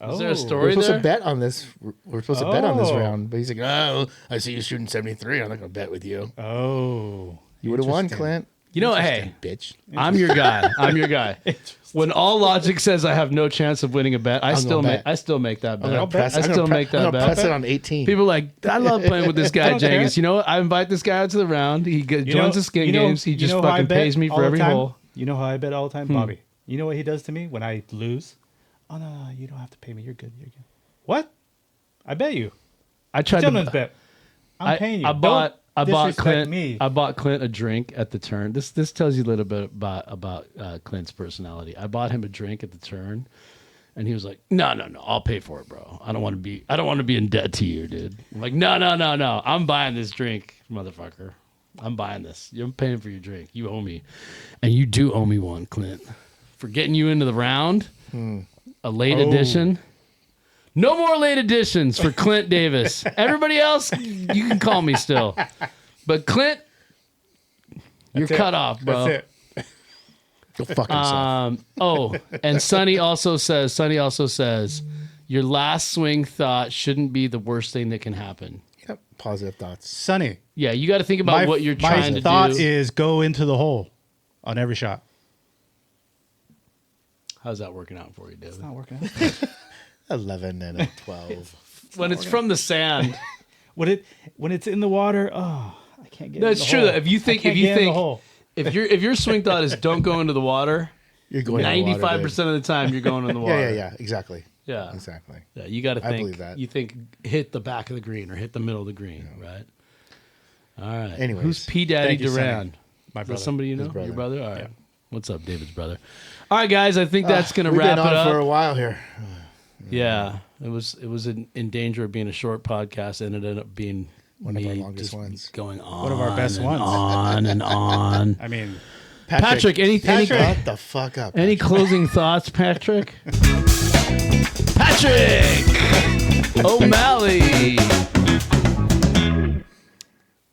Yeah. Is there a Oh. story We're supposed there? to bet on this. We're supposed to bet on this Oh. round, but he's like, "Oh, I see you shooting 73. I'm not going to bet with you. Oh. You would have won, Interesting. Clint. You know, hey, Bitch. I'm your guy. I'm your guy. When all logic says I have no chance of winning a bet, I I'm still gonna make bet. I still make that I'm bet. gonna press. I I'm still gonna make I'm that gonna press bet. it on 18. People are like, I love playing with this guy, don't care. Cengiz. You know what? I invite this guy out to the round. He joins the skin games. He just who I fucking bet pays me all for the every time? hole. You know how I bet all the time? Bobby. You know what he does to me when I lose? Oh, no, you don't have to pay me. You're good. You're good. What? I bet you. I tried Gentleman's to. bet. I'm paying you. I bought Disrespect Clint. me. I bought Clint a drink at the turn. This tells you a little bit about Clint's personality. I bought him a drink at the turn, and he was like, "No, I'll pay for it, bro. I don't want to be in debt to you, dude." I'm like, "No, I'm buying this drink, motherfucker. I'm buying this. You're paying for your drink. You owe me, and you do owe me one, Clint, for getting you into the round. A late edition." No more late editions for Clint Davis. Everybody else, you can call me still. But Clint, you're That's it. cut off, bro. That's it. Go fuck himself. And Sonny also says, your last swing thought shouldn't be the worst thing that can happen. Yep. positive thoughts. Sonny, Yeah, you got to think about what you're trying to do. My thought is go into the hole on every shot. How's that working out for you, David? It's not working out. 11 and a 12. When it's from the sand. when it's in the water, I can't get. That's in the true. hole. Though. If you think if your swing thought is don't go into the water, You're going 95% of the time you're going in the water. Yeah. Exactly. Yeah. Exactly. Yeah, you got to think. believe that. You think hit the back of the green or hit the middle of the green, right? All right. Anyways, Who's P Daddy thank you, Sonny. Duran? My Is that brother. somebody you know? His brother. Your brother? All right. Yeah. What's up, David's brother? All right, guys. I think that's going to We've wrap been it on up. for a while here. Yeah, it was in danger of being a short podcast, and it ended up being One of our me longest just ones. going on. One of our best and ones. On and on. I mean, Patrick, any Shut the fuck up. any closing thoughts, Patrick? Patrick O'Malley.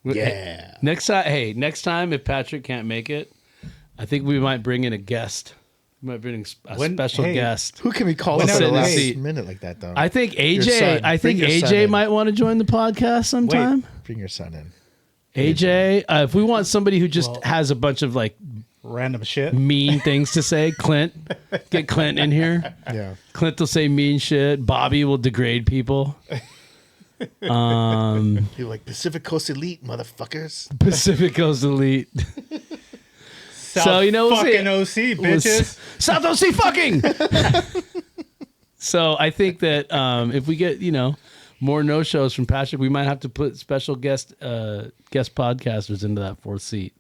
Yeah. Next time, if Patrick can't make it, I think we might bring in a guest. We might bring a special guest. Who can we call up at Whenever the last they- minute like that, though? I think Your AJ. son. I think Bring your son AJ in. might want to join the podcast sometime. Bring your son in. AJ, if we want somebody who just has a bunch of like random shit. mean things to say, Clint, get Clint in here. Yeah. Clint will say mean shit. Bobby will degrade people. You're like Pacific Coast Elite, motherfuckers. Pacific Coast Elite. South we'll see. fucking OC, bitches. South OC fucking. So I think that if we get more no shows from Patrick, we might have to put special guest podcasters into that fourth seat.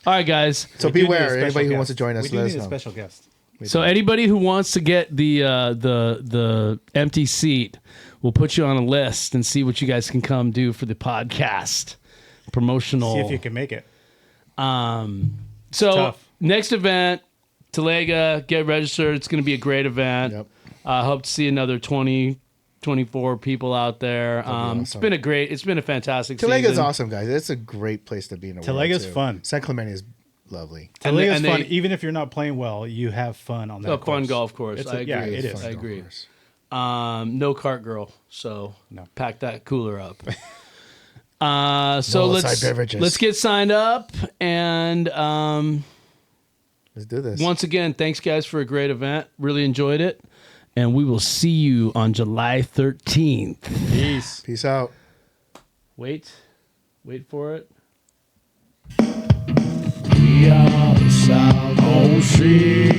All right, guys. So We do need a beware, special anybody who guest. wants to join us, We do let us need a know. special guest. So anybody who wants to get the empty seat, we'll put you on a list and see what you guys can come do for the podcast promotional. See if you can make it. So tough. next event, Talega, get registered. It's going to be a great event. Yep. I hope to see another 20, 24 people out there. awesome. It's been a fantastic Talega's season. awesome, guys. It's a great place to be in the world. Talega's too. fun. San Clemente is lovely. And Talega's they- fun. Even if you're not playing well, you have fun on that A fun course. golf course. It's I agree. Yeah, it It's is. fun I golf agree. course. No cart girl, so No. pack that cooler up. So No outside beverages. let's get signed up, and Let's do this. once again, thanks guys for a great event. Really enjoyed it, and we will see you on July 13th. Peace. Peace out. Wait for it. We are the South OC.